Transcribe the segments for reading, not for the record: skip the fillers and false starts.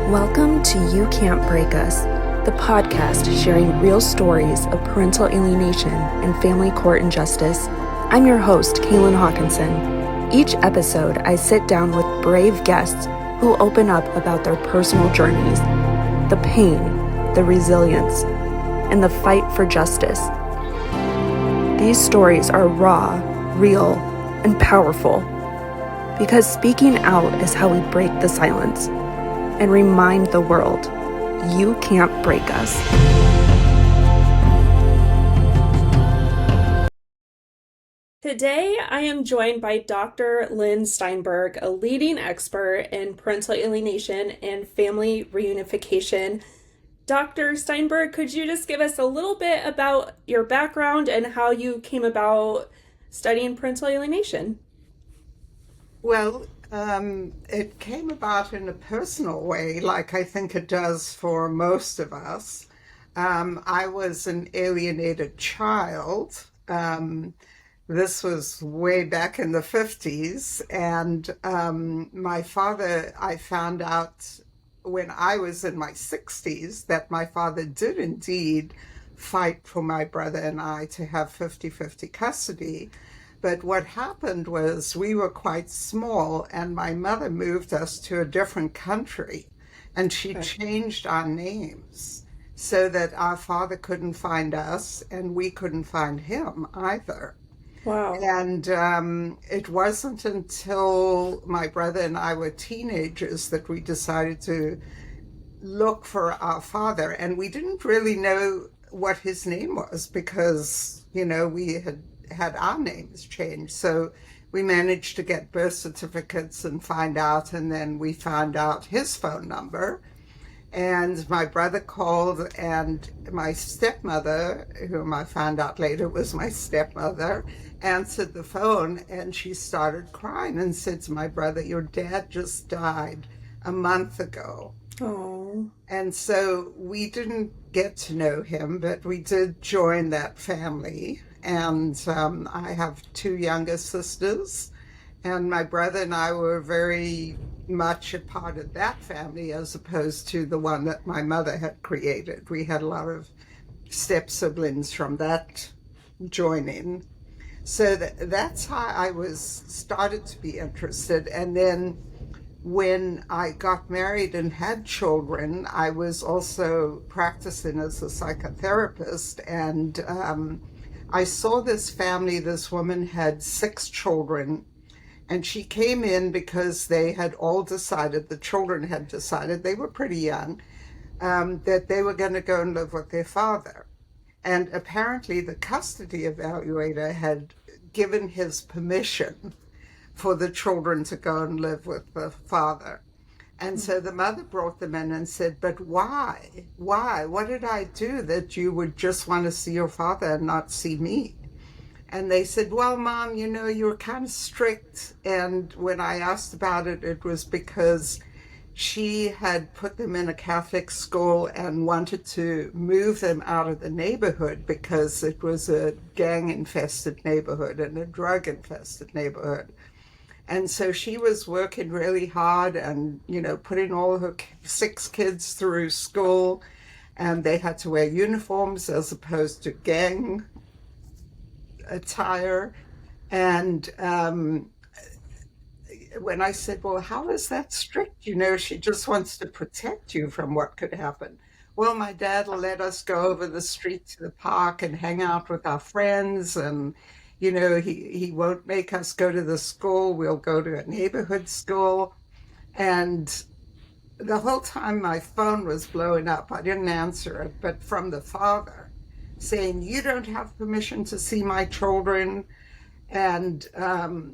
Welcome to You Can't Break Us, the podcast sharing real stories of parental alienation and family court injustice. I'm your host, Kaylin Hawkinson. Each episode, I sit down with brave guests who open up about their personal journeys, the pain, the resilience, and the fight for justice. These stories are raw, real, and powerful because speaking out is how we break the silence and remind the world, you can't break us. Today, I am joined by Dr. Lynn Steinberg, a leading expert in parental alienation and family reunification. Dr. Steinberg, could you just give us a little bit about your background and how you came about studying parental alienation? Well, it came about in a personal way, like I think it does for most of us. I was an alienated child. This was way back in the 50s. And my father, I found out when I was in my 60s that my father did indeed fight for my brother and I to have 50-50 custody. But what happened was we were quite small, and my mother moved us to a different country, and she changed our names so that our father couldn't find us and we couldn't find him either. Wow. And it wasn't until my brother and I were teenagers that we decided to look for our father. And we didn't really know what his name was because, we had our names changed. So we managed to get birth certificates and find out, and then we found out his phone number. And my brother called, and my stepmother, whom I found out later was my stepmother, answered the phone, and she started crying and said to my brother, "Your dad just died a month ago." Oh. And so we didn't get to know him, but we did join that family. And I have two younger sisters, and my brother and I were very much a part of that family as opposed to the one that my mother had created. We had a lot of step siblings from that joining. So that's how I started to be interested. And then when I got married and had children, I was also practicing as a psychotherapist, and I saw this family. This woman had 6 children, and she came in because they had all decided, the children had decided, they were pretty young, that they were going to go and live with their father. And apparently the custody evaluator had given his permission for the children to go and live with the father. And so the mother brought them in and said, "But why? Why? What did I do that you would just want to see your father and not see me?" And they said, "Well, Mom, you were kind of strict." And when I asked about it, it was because she had put them in a Catholic school and wanted to move them out of the neighborhood because it was a gang-infested neighborhood and a drug-infested neighborhood. And so she was working really hard and, putting all her 6 kids through school, and they had to wear uniforms as opposed to gang attire. And when I said, "Well, how is that strict? She just wants to protect you from what could happen." "Well, my dad will let us go over the street to the park and hang out with our friends, and he won't make us go to the school. We'll go to a neighborhood school." And the whole time my phone was blowing up. I didn't answer it, but from the father saying, "You don't have permission to see my children," and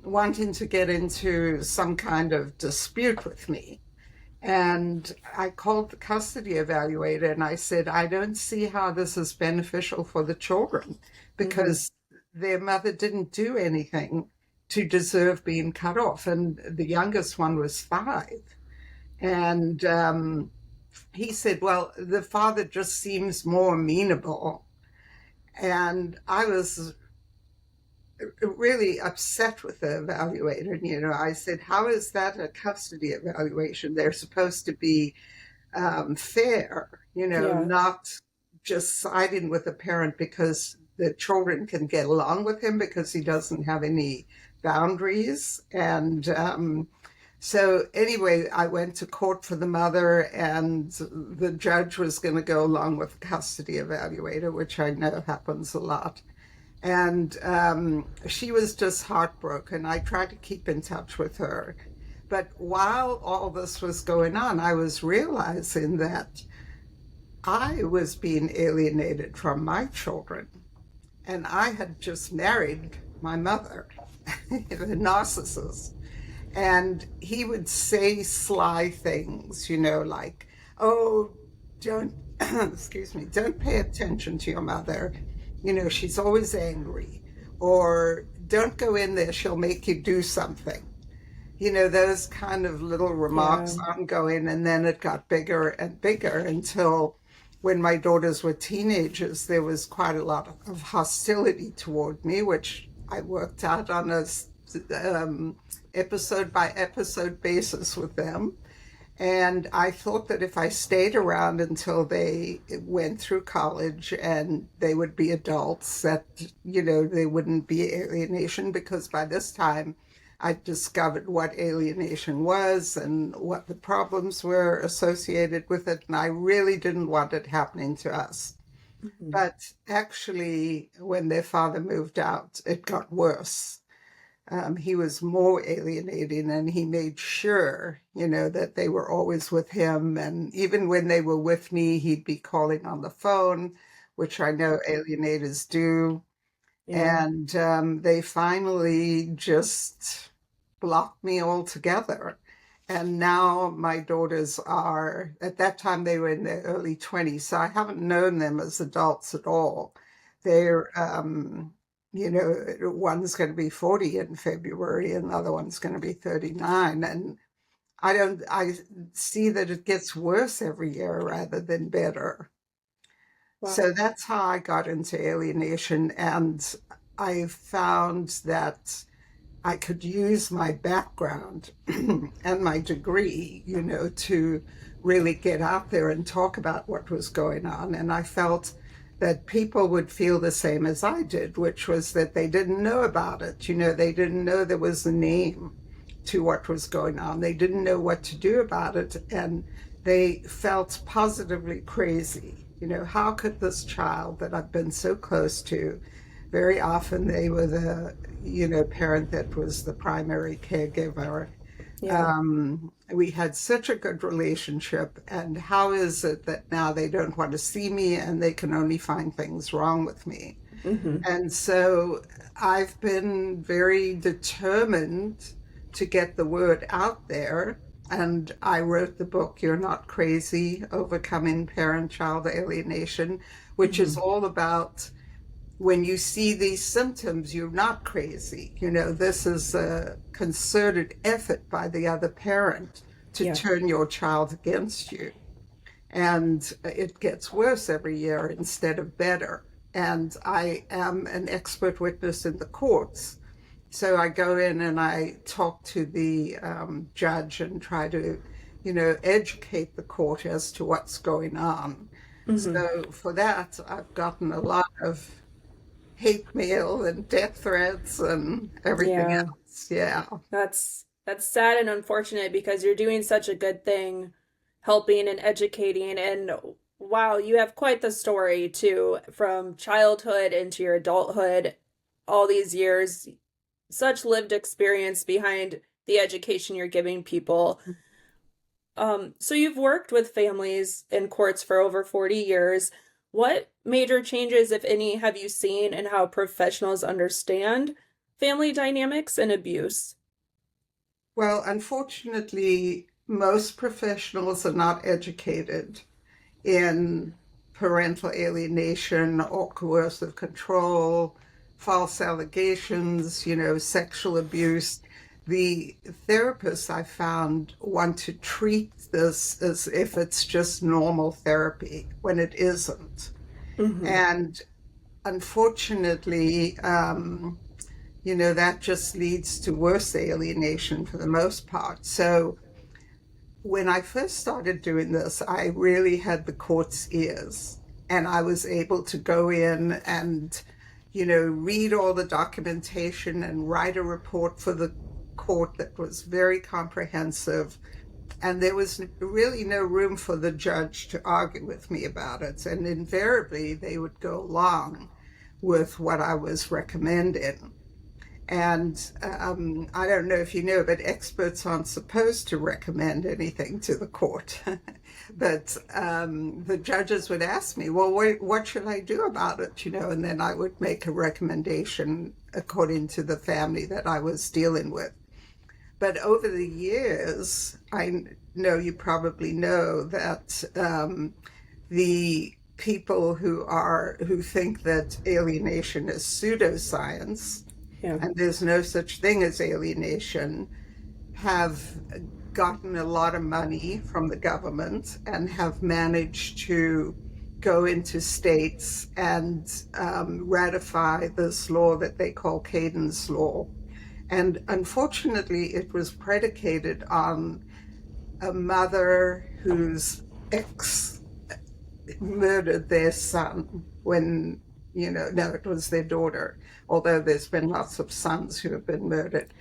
wanting to get into some kind of dispute with me. And I called the custody evaluator and I said, "I don't see how this is beneficial for the children because their mother didn't do anything to deserve being cut off." And the youngest one was 5. And he said, "Well, the father just seems more amenable." And I was really upset with the evaluator. I said, "How is that a custody evaluation? They're supposed to be fair, Yeah. not just siding with a parent because the children can get along with him because he doesn't have any boundaries. And so anyway, I went to court for the mother, and the judge was going to go along with the custody evaluator, which I know happens a lot. And she was just heartbroken. I tried to keep in touch with her. But while all this was going on, I was realizing that I was being alienated from my children. And I had just married my mother, a narcissist. And he would say sly things, like, oh, don't, excuse me, don't pay attention to your mother. She's always angry. Or don't go in there, she'll make you do something. Those kind of little remarks Yeah. ongoing. And then it got bigger and bigger until when my daughters were teenagers, there was quite a lot of hostility toward me, which I worked out on a episode by episode basis with them. And I thought that if I stayed around until they went through college and they would be adults, that, they wouldn't be alienation, because by this time I discovered what alienation was and what the problems were associated with it. And I really didn't want it happening to us. Mhm. But actually, when their father moved out, it got worse. He was more alienating, and he made sure, that they were always with him. And even when they were with me, he'd be calling on the phone, which I know alienators do. Yeah. And they finally just blocked me altogether. And now my daughters are, at that time, they were in their early 20s. So I haven't known them as adults at all. They're, one's going to be 40 in February, and the other one's going to be 39. And I see that it gets worse every year rather than better. So Wow. that's how I got into alienation. And I found that I could use my background and my degree, to really get out there and talk about what was going on. And I felt that people would feel the same as I did, which was that they didn't know about it. They didn't know there was a name to what was going on. They didn't know what to do about it. And they felt positively crazy. How could this child that I've been so close to, very often they were the, parent that was the primary caregiver. Yeah. We had such a good relationship, and how is it that now they don't want to see me and they can only find things wrong with me? Hmm. And so I've been very determined to get the word out there. And I wrote the book, You're Not Crazy, Overcoming Parent-Child Alienation, which is Hmm. all about when you see these symptoms, you're not crazy. This is a concerted effort by the other parent to Yeah. turn your child against you. And it gets worse every year instead of better. And I am an expert witness in the courts. So I go in and I talk to the judge and try to, educate the court as to what's going on. Hmm. So for that, I've gotten a lot of hate mail and death threats and everything Yeah. else. Yeah. That's sad and unfortunate because you're doing such a good thing helping and educating, and wow, you have quite the story too, from childhood into your adulthood, all these years, such lived experience behind the education you're giving people. So you've worked with families in courts for over 40 years. What major changes, if any, have you seen in how professionals understand family dynamics and abuse? Well, unfortunately, most professionals are not educated in parental alienation or coercive control, false allegations, sexual abuse. The therapists I found want to treat this as if it's just normal therapy when it isn't. Hmm. And unfortunately, that just leads to worse alienation for the most part. So when I first started doing this, I really had the court's ears, and I was able to go in and, read all the documentation and write a report for the court that was very comprehensive. And there was really no room for the judge to argue with me about it. And invariably, they would go along with what I was recommending. And I don't know if you know, but experts aren't supposed to recommend anything to the court. But the judges would ask me, well, what should I do about it? And then I would make a recommendation according to the family that I was dealing with. But over the years, I know you probably know that the people who think that alienation is pseudoscience, and there's no such thing as alienation, have gotten a lot of money from the government and have managed to go into states and ratify this law that they call Caden's Law. And unfortunately, it was predicated on a mother whose ex murdered their son when, no, it was their daughter, although there's been lots of sons who have been murdered.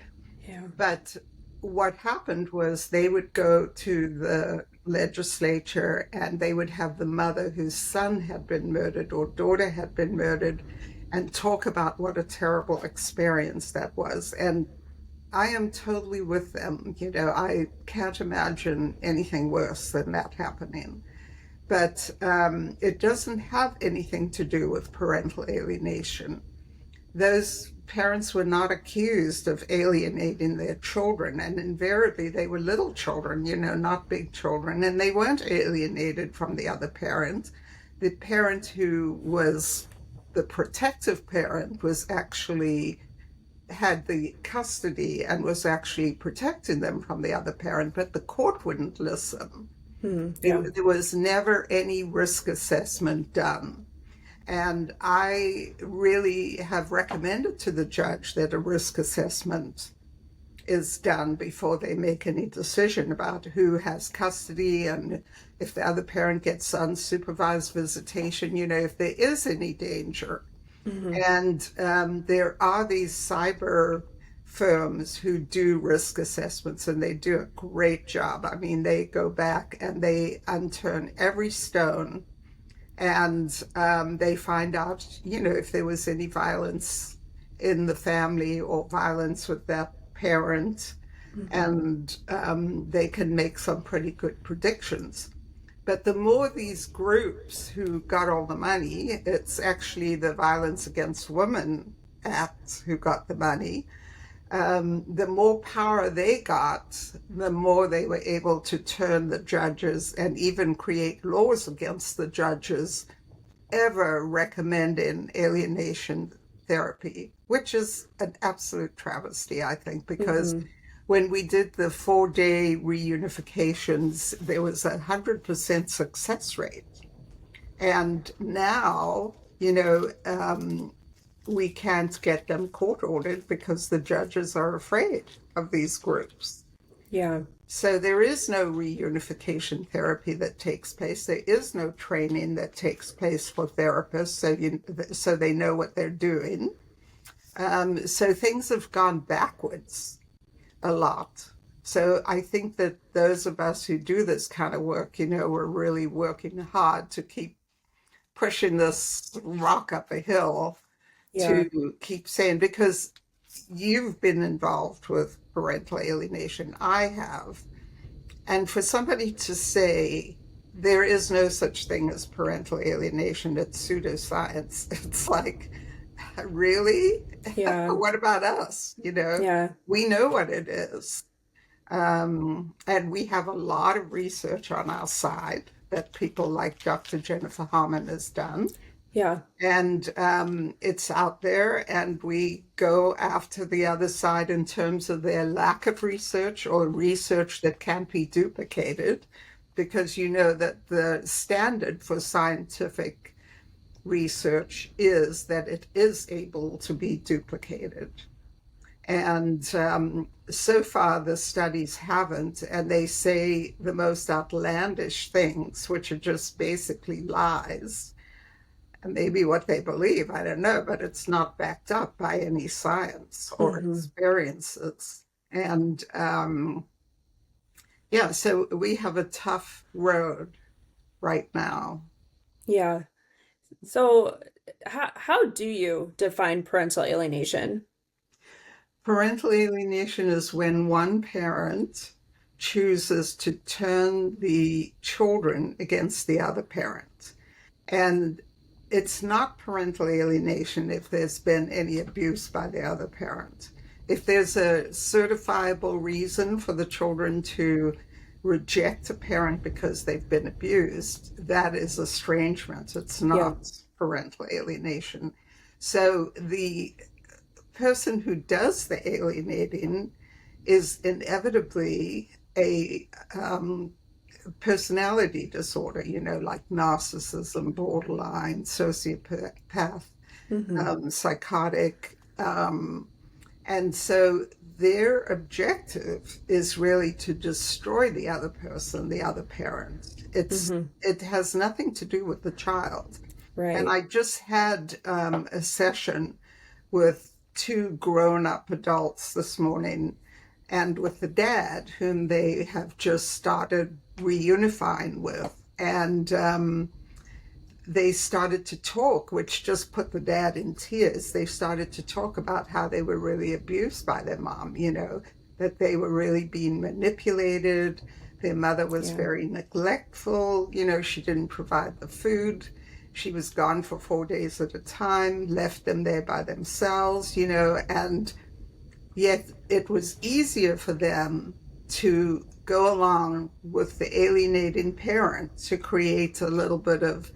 Yeah. But what happened was they would go to the legislature and they would have the mother whose son had been murdered or daughter had been murdered and talk about what a terrible experience that was. And I am totally with them. I can't imagine anything worse than that happening. But it doesn't have anything to do with parental alienation. Those parents were not accused of alienating their children, and invariably they were little children, not big children, and they weren't alienated from the other parent. The parent who was the protective parent was actually had the custody and was actually protecting them from the other parent, but the court wouldn't listen. There was never any risk assessment done. And I really have recommended to the judge that a risk assessment is done before they make any decision about who has custody and if the other parent gets unsupervised visitation, if there is any danger. And there are these cyber firms who do risk assessments, and they do a great job. I mean, they go back and they unturn every stone, and they find out, if there was any violence in the family or violence with that parent, and they can make some pretty good predictions. But the more these groups who got all the money, it's actually the Violence Against Women Act who got the money, the more power they got, the more they were able to turn the judges and even create laws against the judges ever recommending alienation therapy, which is an absolute travesty, I think, because when we did the 4-day reunifications, there was 100% success rate. And now, we can't get them court ordered because the judges are afraid of these groups. Yeah. So there is no reunification therapy that takes place. There is no training that takes place for therapists, so they know what they're doing. So things have gone backwards a lot. So I think that those of us who do this kind of work, we're really working hard to keep pushing this rock up a hill to keep saying, because you've been involved with parental alienation, I have. And for somebody to say there is no such thing as parental alienation, it's pseudoscience, it's like, really? Yeah. What about us? We know what it is. And we have a lot of research on our side that people like Dr. Jennifer Harmon has done. Yeah. And it's out there, and we go after the other side in terms of their lack of research or research that can't be duplicated, because that the standard for scientific research is that it is able to be duplicated. And so far the studies haven't, and they say the most outlandish things, which are just basically lies. And maybe what they believe, I don't know, but it's not backed up by any science or Hmm. experiences. And yeah, so we have a tough road right now. Yeah. So, how do you define parental alienation? Parental alienation is when one parent chooses to turn the children against the other parent. And it's not parental alienation if there's been any abuse by the other parent. If there's a certifiable reason for the children to reject a parent because they've been abused, that is estrangement. It's Yeah. not parental alienation. So the person who does the alienating is inevitably a personality disorder, like narcissism, borderline, sociopath, Hmm. psychotic. And so their objective is really to destroy the other person, the other parent. Hmm. It has nothing to do with the child. And Right. I just had a session with two grown-up adults this morning and with the dad whom they have just started reunifying with. And they started to talk, which just put the dad in tears. They started to talk about how they were really abused by their mom, that they were really being manipulated. Their mother was Yeah. very neglectful. She didn't provide the food. She was gone for 4 days at a time, left them there by themselves, and yet it was easier for them to go along with the alienating parent to create a little bit of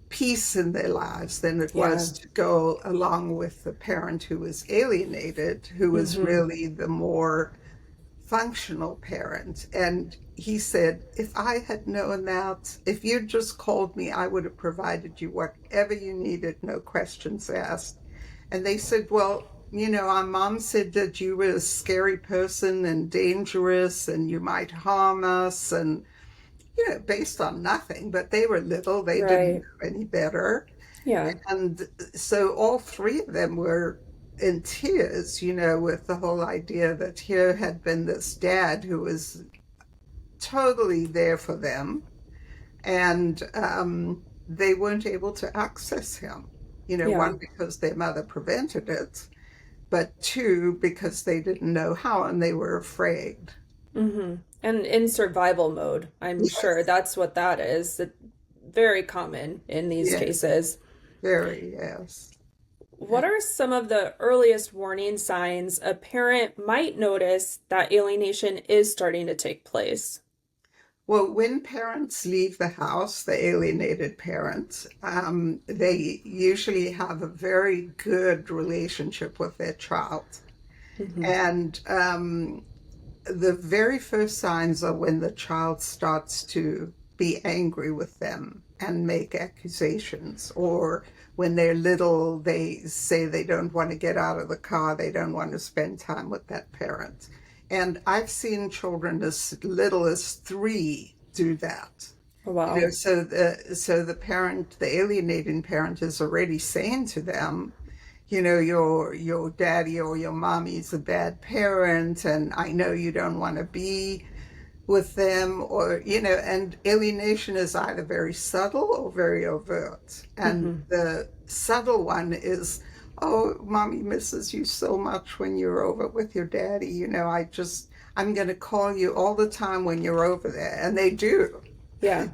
peace in their lives than it Yeah. was to go along with the parent who was alienated, who was Hmm. really the more functional parent. And he said, if I had known that, if you'd just called me, I would have provided you whatever you needed, no questions asked. And they said, well, our mom said that you were a scary person and dangerous and you might harm us. And based on nothing, but they were little, they didn't Right. know any better. Yeah. And so all three of them were in tears, with the whole idea that here had been this dad who was totally there for them, and they weren't able to access him. Yeah. One, because their mother prevented it, but two, because they didn't know how and they were afraid. Hmm. And in survival mode, I'm sure that's what that is. Very common in these Yeah, cases. very, yes. What are some of the earliest warning signs a parent might notice that alienation is starting to take place? Well, when parents leave the house, the alienated parents, they usually have a very good relationship with their child. Hmm. And the very first signs are when the child starts to be angry with them and make accusations, or when they're little, they say they don't want to get out of the car, they don't want to spend time with that parent. And I've seen children as little as 3 do that. Oh, wow. So the parent, the alienating parent, is already saying to them, your daddy or your mommy's a bad parent, and I know you don't want to be with them, or and alienation is either very subtle or very overt. And Hmm. the subtle one is, oh, mommy misses you so much when you're over with your daddy. I'm going to call you all the time when you're over there. And they do. Yeah.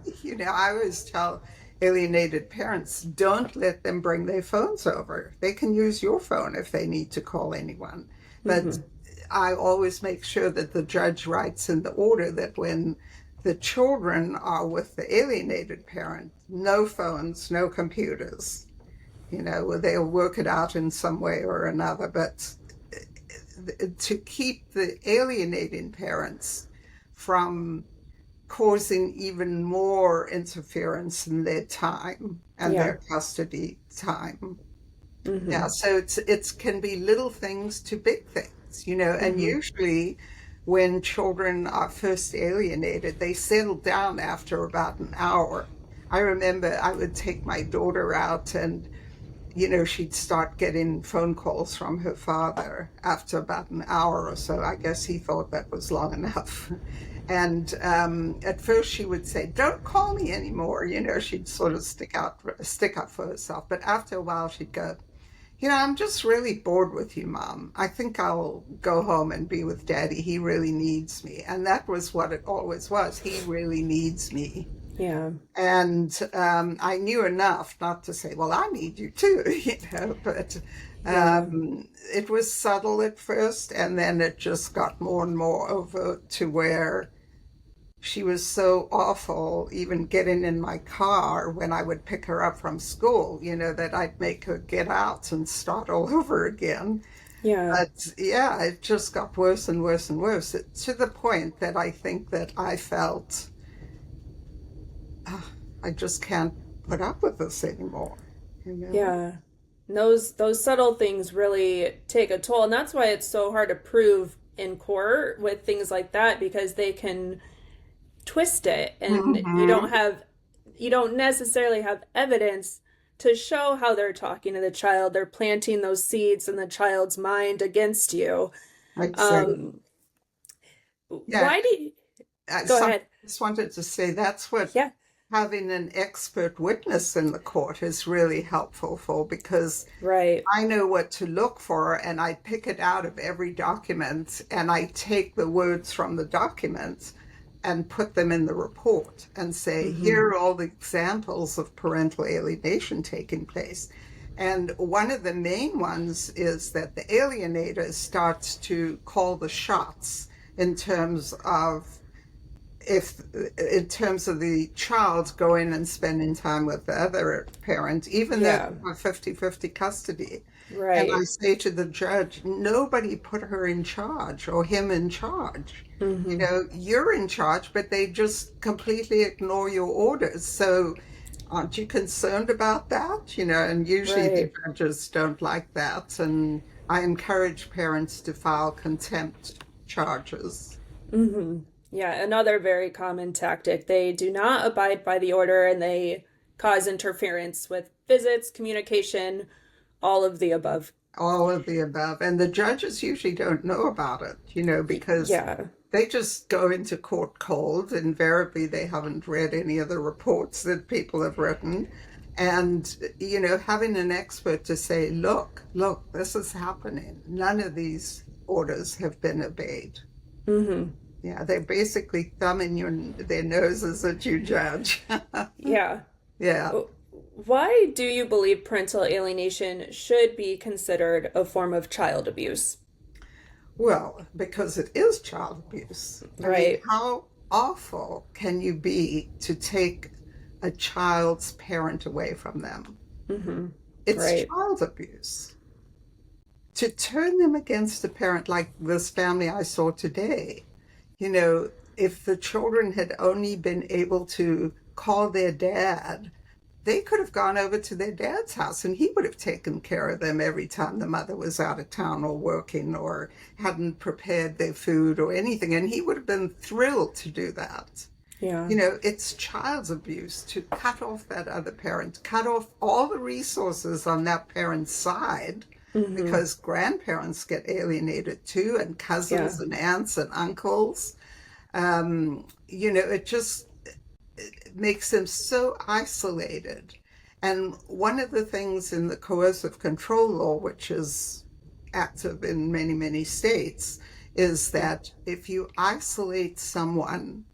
I always tell alienated parents, don't let them bring their phones over. They can use your phone if they need to call anyone. But Hmm. I always make sure that the judge writes in the order that when the children are with the alienated parent, no phones, no computers. They'll work it out in some way or another. But to keep the alienating parents from causing even more interference in their time and Yeah. their custody time. Hmm. Yeah, so it can be little things to big things. things, and Mm-hmm. usually when children are first alienated, they settle down after about an hour. I remember I would take my daughter out and she'd start getting phone calls from her father after about an hour or so. I guess he thought that was long enough. And at first she would say, "Don't call me anymore." She'd sort of stick up for herself. But after a while, she'd go, "I'm just really bored with you, Mom. I think I'll go home and be with Daddy. He really needs me." And that was what it always was. He really needs me. Yeah. And I knew enough not to say, "Well, I need you too," but Yeah. it was subtle at first, and then it just got more and more over to where she was so awful, even getting in my car when I would pick her up from school, that I'd make her get out and start all over again. Yeah. But yeah, it just got worse and worse and worse, to the point that I think that I felt, I just can't put up with this anymore. Yeah. Those subtle things really take a toll, and that's why it's so hard to prove in court with things like that, because they can twist it, and Hmm. you don't necessarily have evidence to show how they're talking to the child. They're planting those seeds in the child's mind against you. Exactly. Um, Yeah, why do you go some ahead? just wanted to say that's what Yeah, having an expert witness in the court is really helpful for, because right. I know what to look for and I pick it out of every document and I take the words from the document and put them in the report and say, Hmm. here are all the examples of parental alienation taking place. And one of the main ones is that the alienator starts to call the shots in terms of if in terms of the child going and spending time with the other parent, even though Yeah, they have 50-50 custody. And I right. say to the judge, nobody put her in charge or him in charge. Hmm. You're in charge, but they just completely ignore your orders. So aren't you concerned about that? And usually the Right. judges don't like that. And I encourage parents to file contempt charges. Hmm. Yeah, another very common tactic. They do not abide by the order, and they cause interference with visits, communication, all of the above. All of the above. And the judges usually don't know about it, because Yeah. they just go into court cold. Invariably, they haven't read any of the reports that people have written. And, having an expert to say, look, this is happening. None of these orders have been obeyed. Hmm. Yeah, they're basically thumbing their noses at you, judge. Yeah. Yeah. Why do you believe parental alienation should be considered a form of child abuse? Well, because it is child abuse. I mean, Right. how awful can you be to take a child's parent away from them? Hmm. It's Right. child abuse. To turn them against the parent, like this family I saw today, if the children had only been able to call their dad, they could have gone over to their dad's house and he would have taken care of them every time the mother was out of town or working or hadn't prepared their food or anything. And he would have been thrilled to do that. Yeah. It's child's abuse to cut off that other parent, cut off all the resources on that parent's side, Hmm. because grandparents get alienated too, and Yeah. cousins and aunts and uncles. It just makes them so isolated. And one of the things in the coercive control law, which is active in many, many states, is that if you isolate someone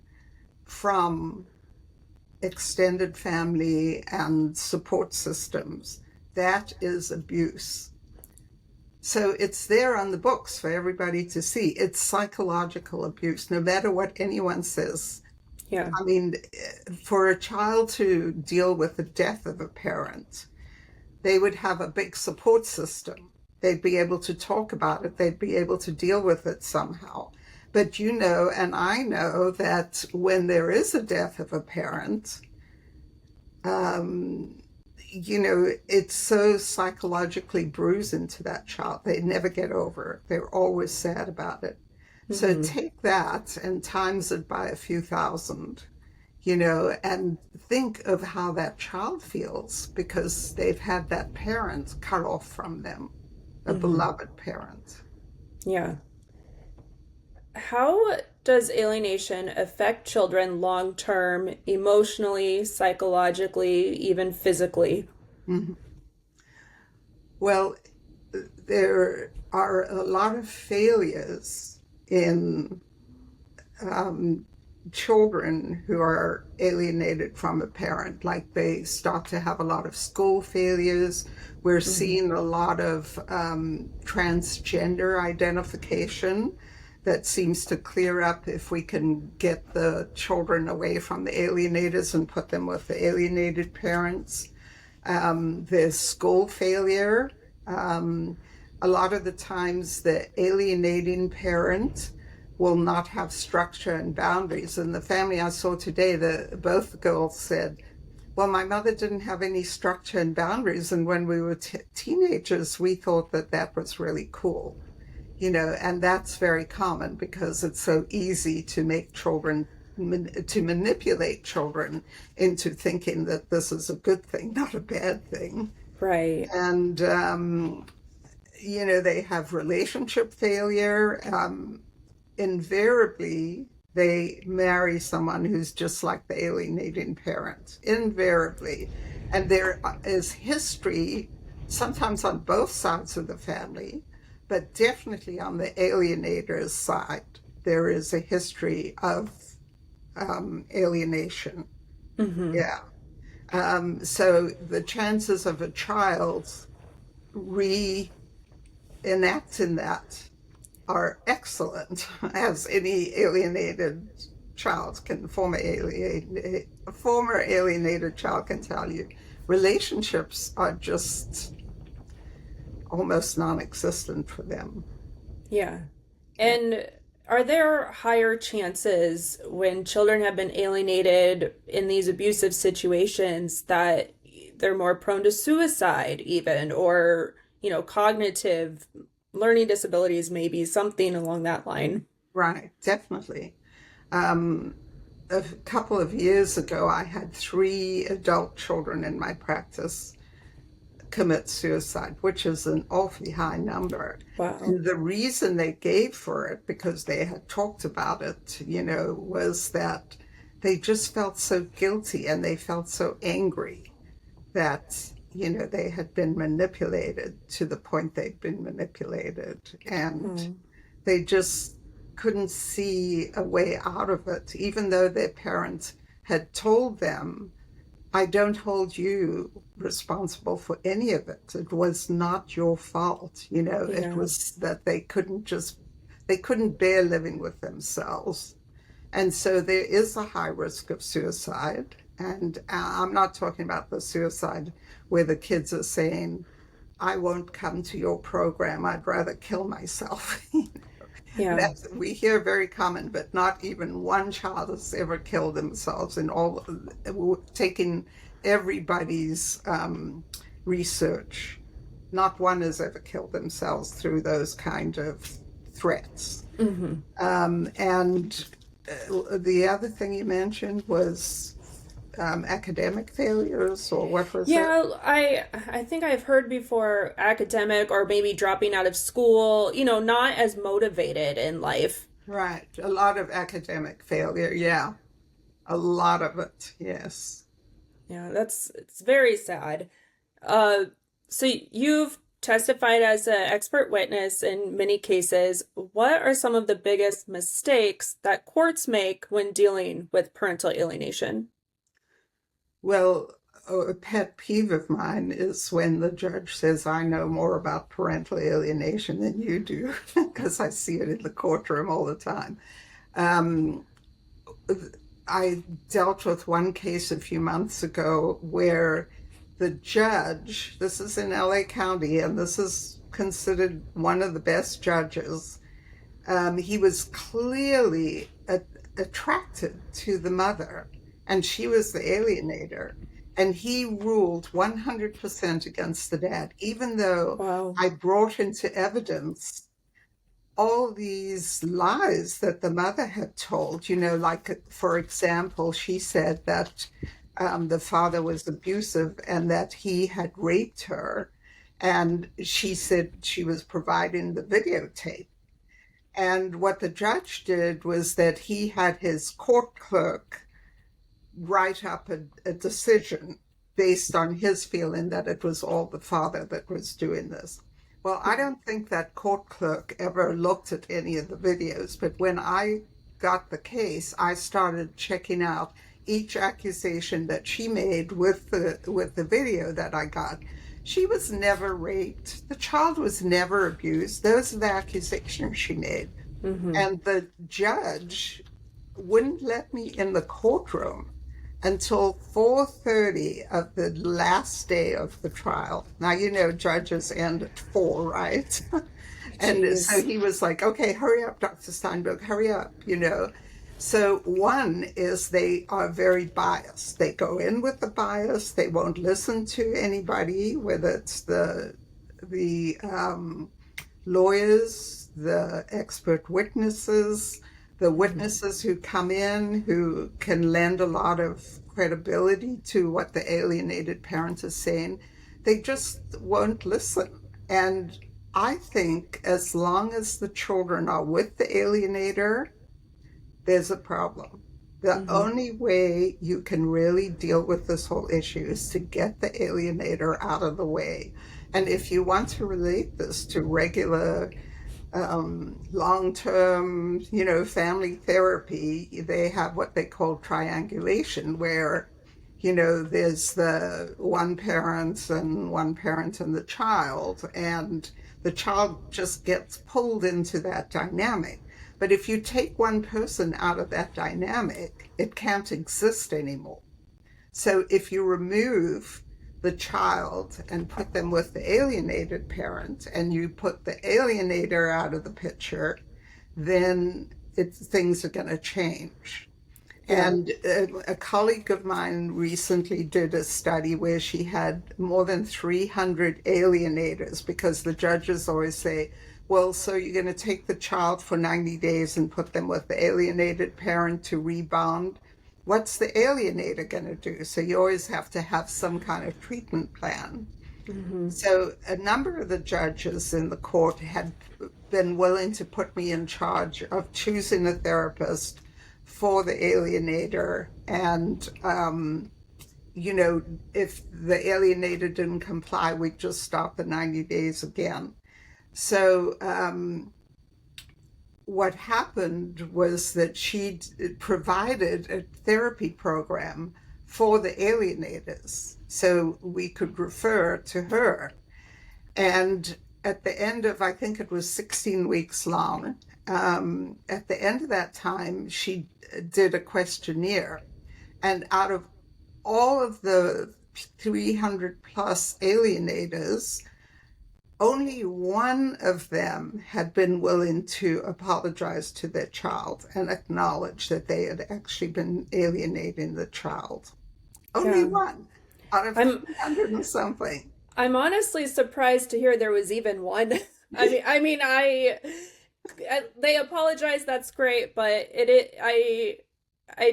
from extended family and support systems, that is abuse. So it's there on the books for everybody to see. It's psychological abuse, no matter what anyone says. Yeah. I mean, for a child to deal with the death of a parent, they would have a big support system. They'd be able to talk about it, they'd be able to deal with it somehow. But and I know that when there is a death of a parent, um, it's so psychologically bruising to that child. They never get over it. They're always sad about it. So Mm-hmm. take that and times it by a few thousand, and think of how that child feels because they've had that parent cut off from them, a Mm-hmm. beloved parent. Yeah. How does alienation affect children long term, emotionally, psychologically, even physically? Mhm. Well, there are a lot of failures in um, children who are alienated from a parent, like they start to have a lot of school failures. We're Mm-hmm. seeing a lot of transgender identification that seems to clear up if we can get the children away from the alienators and put them with the alienated parents. There's school failure. Um, a lot of the times, the alienating parent will not have structure and boundaries. In the family I saw today, both girls said, well, my mother didn't have any structure and boundaries. And when we were teenagers, we thought that that was really cool, and that's very common because it's so easy to make children, to manipulate children into thinking that this is a good thing, not a bad thing. Right. And, they have relationship failure. Invariably they marry someone who's just like the alienating parent, invariably. And there is history, sometimes on both sides of the family, but definitely on the alienator's side, there is a history of alienation. Mm-hmm. Yeah. So the chances of a child reenacting that are excellent, as any alienated child can, a former alienated child can tell you. Relationships are just almost non-existent for them. Yeah. Yeah. And are there higher chances when children have been alienated in these abusive situations that they're more prone to suicide, even, or, cognitive learning disabilities, maybe something along that line? Right, definitely. Um, a couple of years ago, I had 3 adult children in my practice commit suicide, which is an awfully high number. Wow. And the reason they gave for it, because they had talked about it, was that they just felt so guilty and they felt so angry that, they had been manipulated to the point they'd been manipulated. And Oh, they just couldn't see a way out of it, even though their parents had told them, I don't hold you responsible for any of it. It was not your fault. It yeah. was that they couldn't bear living with themselves. And so there is a high risk of suicide. And I'm not talking about the suicide where the kids are saying, I won't come to your program. I'd rather kill myself. Yeah. That we hear very common, but not even one child has ever killed themselves in all, taking everybody's research. Not one has ever killed themselves through those kind of threats. Mm-hmm. And the other thing you mentioned was academic failures, or what was it? Yeah, I think I've heard before academic or maybe dropping out of school, not as motivated in life. Right, a lot of academic failure, yeah, a lot of it, yes. Yeah, it's very sad. Uh, so you've testified as an expert witness in many cases. What are some of the biggest mistakes that courts make when dealing with parental alienation? Well, a pet peeve of mine is when the judge says, I know more about parental alienation than you do, because I see it in the courtroom all the time. Um, I dealt with one case a few months ago where the judge, this is in LA County, and this is considered one of the best judges. He was clearly attracted to the mother, and she was the alienator. And he ruled 100% against the dad, even though Wow. I brought into evidence all these lies that the mother had told. Like, for example, she said that the father was abusive and that he had raped her. And she said she was providing the videotape. And what the judge did was that he had his court clerk write up a decision based on his feeling that it was all the father that was doing this. Well, I don't think that court clerk ever looked at any of the videos, but when I got the case, I started checking out each accusation that she made with the video that I got. She was never raped. The child was never abused. Those are the accusations she made. And the judge wouldn't let me in the courtroom until 4:30 of the last day of the trial. Now, judges end at 4, right? And so he was like, okay, hurry up, Dr. Steinberg, hurry up, So one is they are very biased. They go in with the bias. They won't listen to anybody, whether it's the lawyers, the expert witnesses, the witnesses who come in who can lend a lot of credibility to what the alienated parent is saying. They just won't listen. And I think as long as the children are with the alienator, there's a problem. The only way you can really deal with this whole issue is to get the alienator out of the way. And if you want to relate this to regular long-term, family therapy, they have what they call triangulation, where, there's the one parent and the child, and the child just gets pulled into that dynamic. But if you take one person out of that dynamic, it can't exist anymore. So if you remove the child and put them with the alienated parent, and you put the alienator out of the picture, then things are going to change. Yeah. And a colleague of mine recently did a study where she had more than 300 alienators, because the judges always say, well, so you're going to take the child for 90 days and put them with the alienated parent to rebound? What's the alienator going to do? So you always have to have some kind of treatment plan. So a number of the judges in the court had been willing to put me in charge of choosing a therapist for the alienator. And, if the alienator didn't comply, we'd just stop the 90 days again. So what happened was that she provided a therapy program for the alienators, so we could refer to her. And at the end of, I think it was 16 weeks long, at the end of that time, she did a questionnaire. And out of all of the 300 plus alienators, only one of them had been willing to apologize to their child and acknowledge that they had actually been alienating the child. Only one out of 300 and something. I'm honestly surprised to hear there was even one. I they apologize, that's great, but I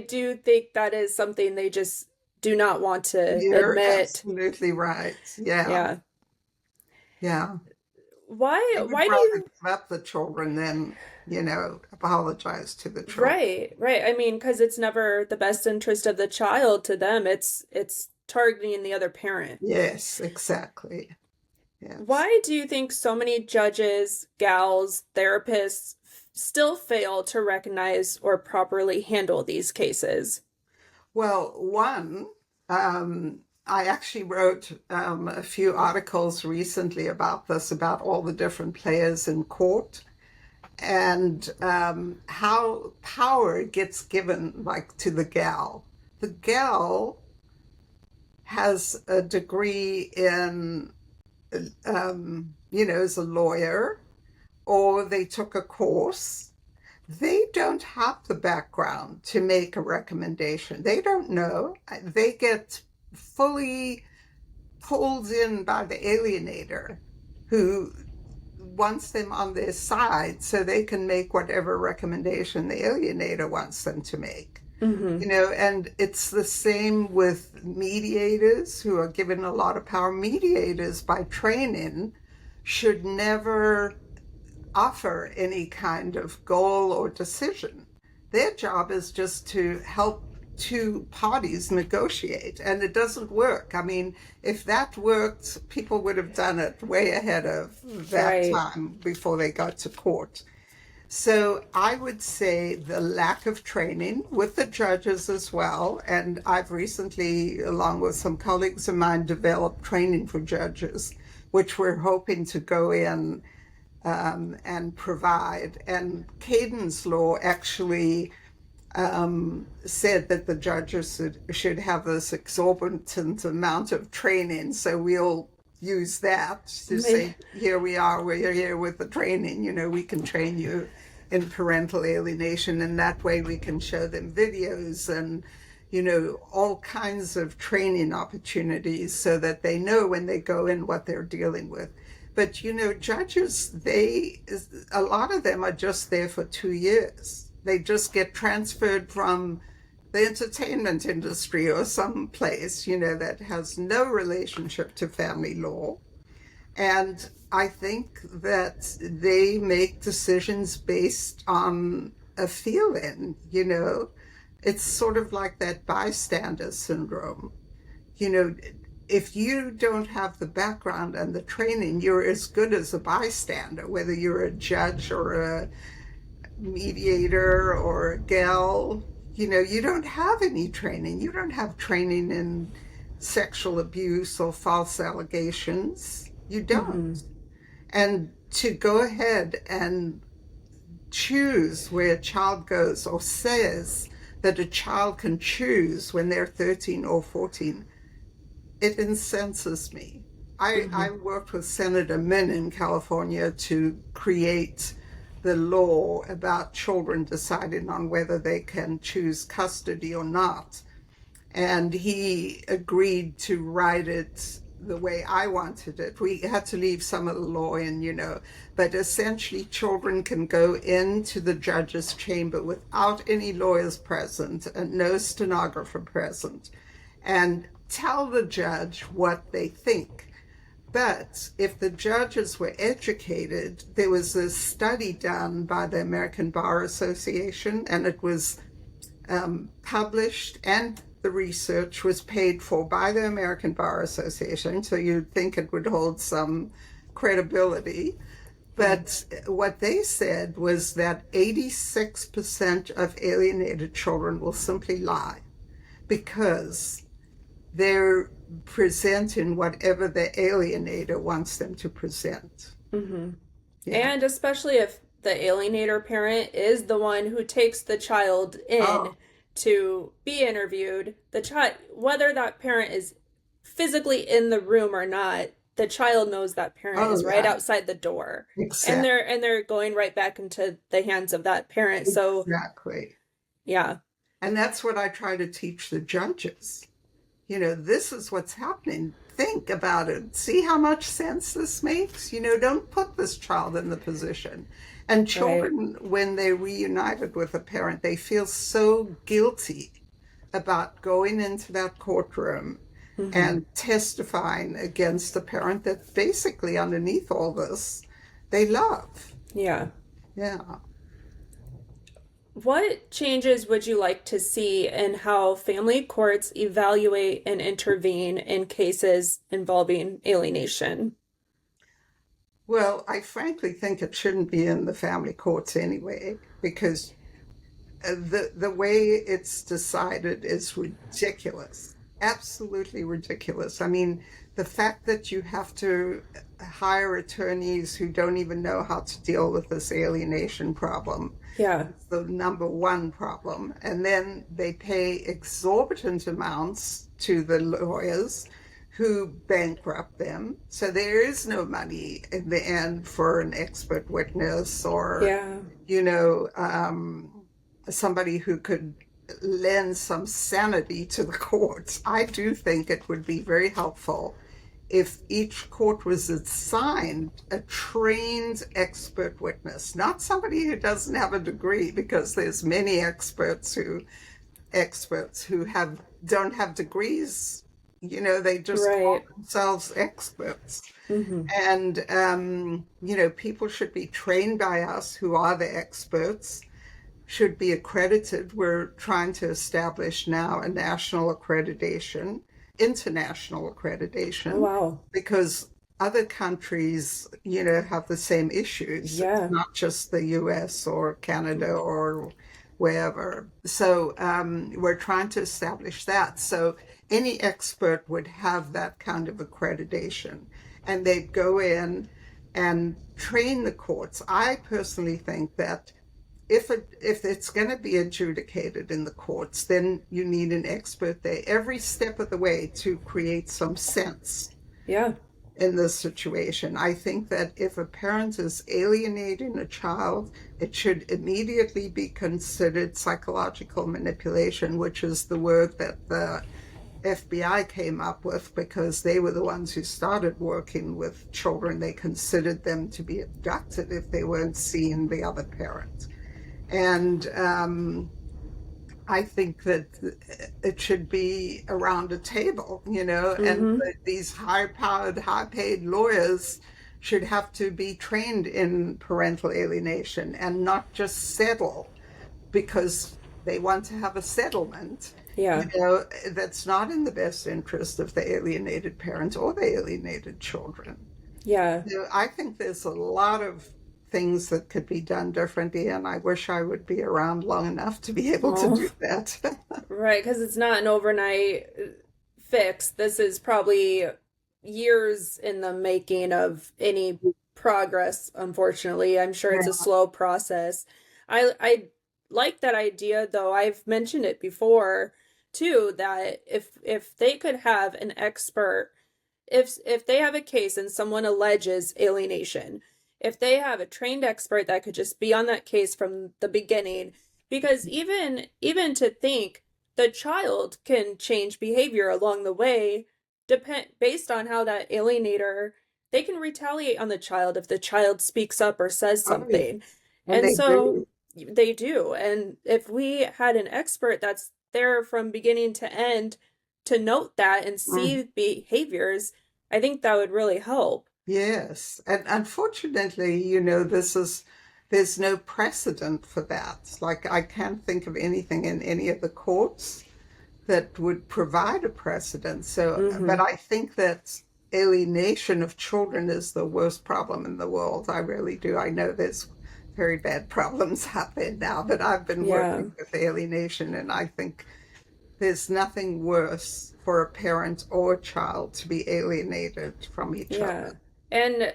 do think that is something they just do not want to You're admit. Absolutely right. Yeah. Why do you give up the children than apologize to the children? Right. I mean, because it's never the best interest of the child. To them, it's targeting the other parent. Yes, exactly. Yes. Why do you think so many judges, gals, therapists still fail to recognize or properly handle these cases? Well, one, I actually wrote a few articles recently about this, about all the different players in court, and how power gets given, like, to the gal. The gal has a degree in, as a lawyer, or they took a course. They don't have the background to make a recommendation. They don't know. They get fully pulled in by the alienator who wants them on their side so they can make whatever recommendation the alienator wants them to make. And it's the same with mediators who are given a lot of power. Mediators, by training, should never offer any kind of goal or decision. Their job is just to help two parties negotiate, and it doesn't work. I mean, if that worked, people would have done it way ahead of that time before they got to court. So I would say the lack of training with the judges as well. And I've recently, along with some colleagues of mine, developed training for judges, which we're hoping to go in and provide. And Caden's law actually said that the judges should have this exorbitant amount of training. So we'll use that to say, here we are, we're here with the training, we can train you in parental alienation, and that way we can show them videos and all kinds of training opportunities so that they know when they go in what they're dealing with. But judges, a lot of them are just there for 2 years. They just get transferred from the entertainment industry or some place, that has no relationship to family law. And I think that they make decisions based on a feeling, It's sort of like that bystander syndrome. If you don't have the background and the training, you're as good as a bystander, whether you're a judge or a mediator or a gal. You don't have any training. You don't have training in sexual abuse or false allegations. You don't. And to go ahead and choose where a child goes, or says that a child can choose when they're 13 or 14, it incenses me. I worked with Senator Min in California to create the law about children deciding on whether they can choose custody or not. And he agreed to write it the way I wanted it. We had to leave some of the law in, but essentially children can go into the judge's chamber without any lawyers present and no stenographer present and tell the judge what they think. But if the judges were educated, there was a study done by the American Bar Association, and it was published, and the research was paid for by the American Bar Association, so you'd think it would hold some credibility. But what they said was that 86% of alienated children will simply lie because they're presenting whatever the alienator wants them to present. Yeah. And especially if the alienator parent is the one who takes the child in to be interviewed, the child, whether that parent is physically in the room or not, the child knows that parent is right outside the door. Exactly. And they're going right back into the hands of that parent. So exactly. Yeah. And that's what I try to teach the judges. This is what's happening. Think about it. See how much sense this makes? Don't put this child in the position. And children, when they're reunited with a parent, they feel so guilty about going into that courtroom and testifying against a parent that basically underneath all this, they love. Yeah. Yeah. What changes would you like to see in how family courts evaluate and intervene in cases involving alienation? Well, I frankly think it shouldn't be in the family courts anyway, because the way it's decided is ridiculous. Absolutely ridiculous. I mean, the fact that you have to hire attorneys who don't even know how to deal with this alienation problem. Yeah. It's the number one problem. And then they pay exorbitant amounts to the lawyers who bankrupt them. So there is no money in the end for an expert witness or, somebody who could lend some sanity to the courts. I do think it would be very helpful if each court was assigned a trained expert witness, not somebody who doesn't have a degree, because there's many experts who don't have degrees. They just call themselves experts. And people should be trained by us who are the experts, should be accredited. We're trying to establish now a national accreditation, international accreditation. Wow. Because other countries, have the same issues. Yeah. It's not just the US or Canada or wherever. So we're trying to establish that. So any expert would have that kind of accreditation, and they'd go in and train the courts. I personally think that if it's going to be adjudicated in the courts, then you need an expert there every step of the way to create some sense in this situation. I think that if a parent is alienating a child, it should immediately be considered psychological manipulation, which is the word that the FBI came up with because they were the ones who started working with children. They considered them to be abducted if they weren't seeing the other parent. And I think that it should be around a table, and these high-powered, high-paid lawyers should have to be trained in parental alienation and not just settle because they want to have a settlement. That's not in the best interest of the alienated parents or the alienated children. I think there's a lot of things that could be done differently, and I wish I would be around long enough to be able to do that. Right, because it's not an overnight fix. This is probably years in the making of any progress, unfortunately. I'm sure it's a slow process. I like that idea, though. I've mentioned it before, too, that if they could have an expert, if they have a case and someone alleges alienation, if they have a trained expert that could just be on that case from the beginning, because even to think the child can change behavior along the way, based on how that alienator, they can retaliate on the child if the child speaks up or says something. And so they do. And if we had an expert that's there from beginning to end to note that and see behaviors, I think that would really help. Yes, and unfortunately, there's no precedent for that. Like, I can't think of anything in any of the courts that would provide a precedent. So, but I think that alienation of children is the worst problem in the world. I really do. I know there's very bad problems out there now, but I've been working with alienation, and I think there's nothing worse for a parent or a child to be alienated from each other. And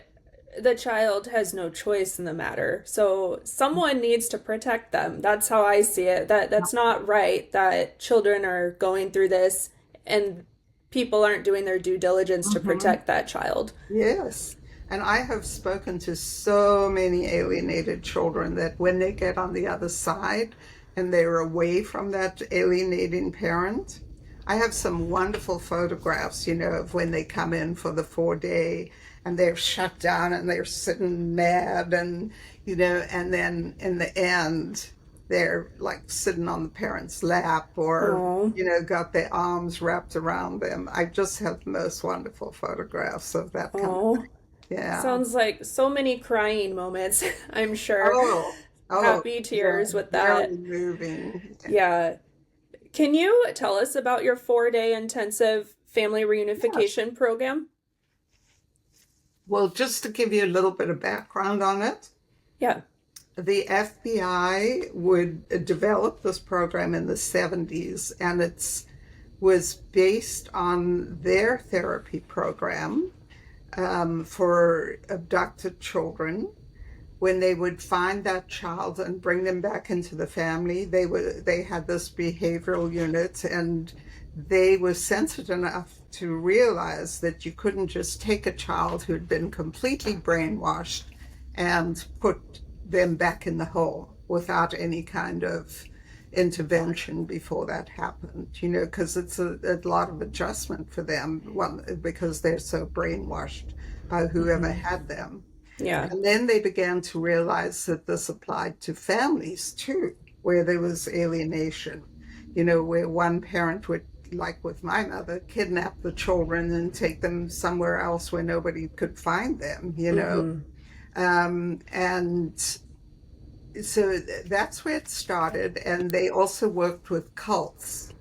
the child has no choice in the matter. So someone needs to protect them. That's how I see it. That's not right that children are going through this and people aren't doing their due diligence to protect that child. Yes. And I have spoken to so many alienated children that when they get on the other side and they're away from that alienating parent, I have some wonderful photographs, of when they come in for the 4-day and they're shut down and they're sitting mad and, and then in the end, they're like sitting on the parent's lap or, got their arms wrapped around them. I just have the most wonderful photographs of that kind of thing. Yeah. Sounds like so many crying moments, I'm sure. Happy tears with that. Very moving. Yeah. Can you tell us about your 4-day intensive family reunification program? Well, just to give you a little bit of background on it. Yeah. The FBI would develop this program in the 70s, and it was based on their therapy program for abducted children. When they would find that child and bring them back into the family, they had this behavioral unit, and they were sensitive enough to realize that you couldn't just take a child who had been completely brainwashed and put them back in the hole without any kind of, intervention before that happened, because it's a lot of adjustment for them, because they're so brainwashed by whoever had them. Yeah. And then they began to realize that this applied to families too, where there was alienation, where one parent would, like with my mother, kidnap the children and take them somewhere else where nobody could find them, and so that's where it started. And they also worked with cults.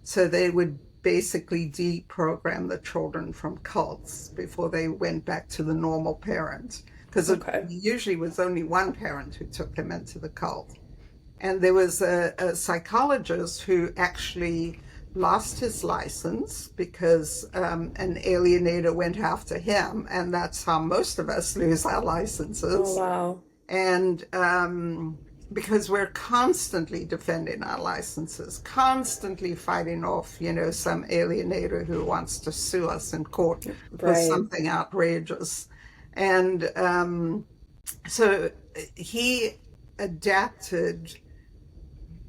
So they would basically deprogram the children from cults before they went back to the normal parent. Because it usually was only one parent who took them into the cult. And there was a psychologist who actually lost his license because an alienator went after him. And that's how most of us lose our licenses. Oh, wow. And because we're constantly defending our licenses, constantly fighting off, some alienator who wants to sue us in court for something outrageous. And so he adapted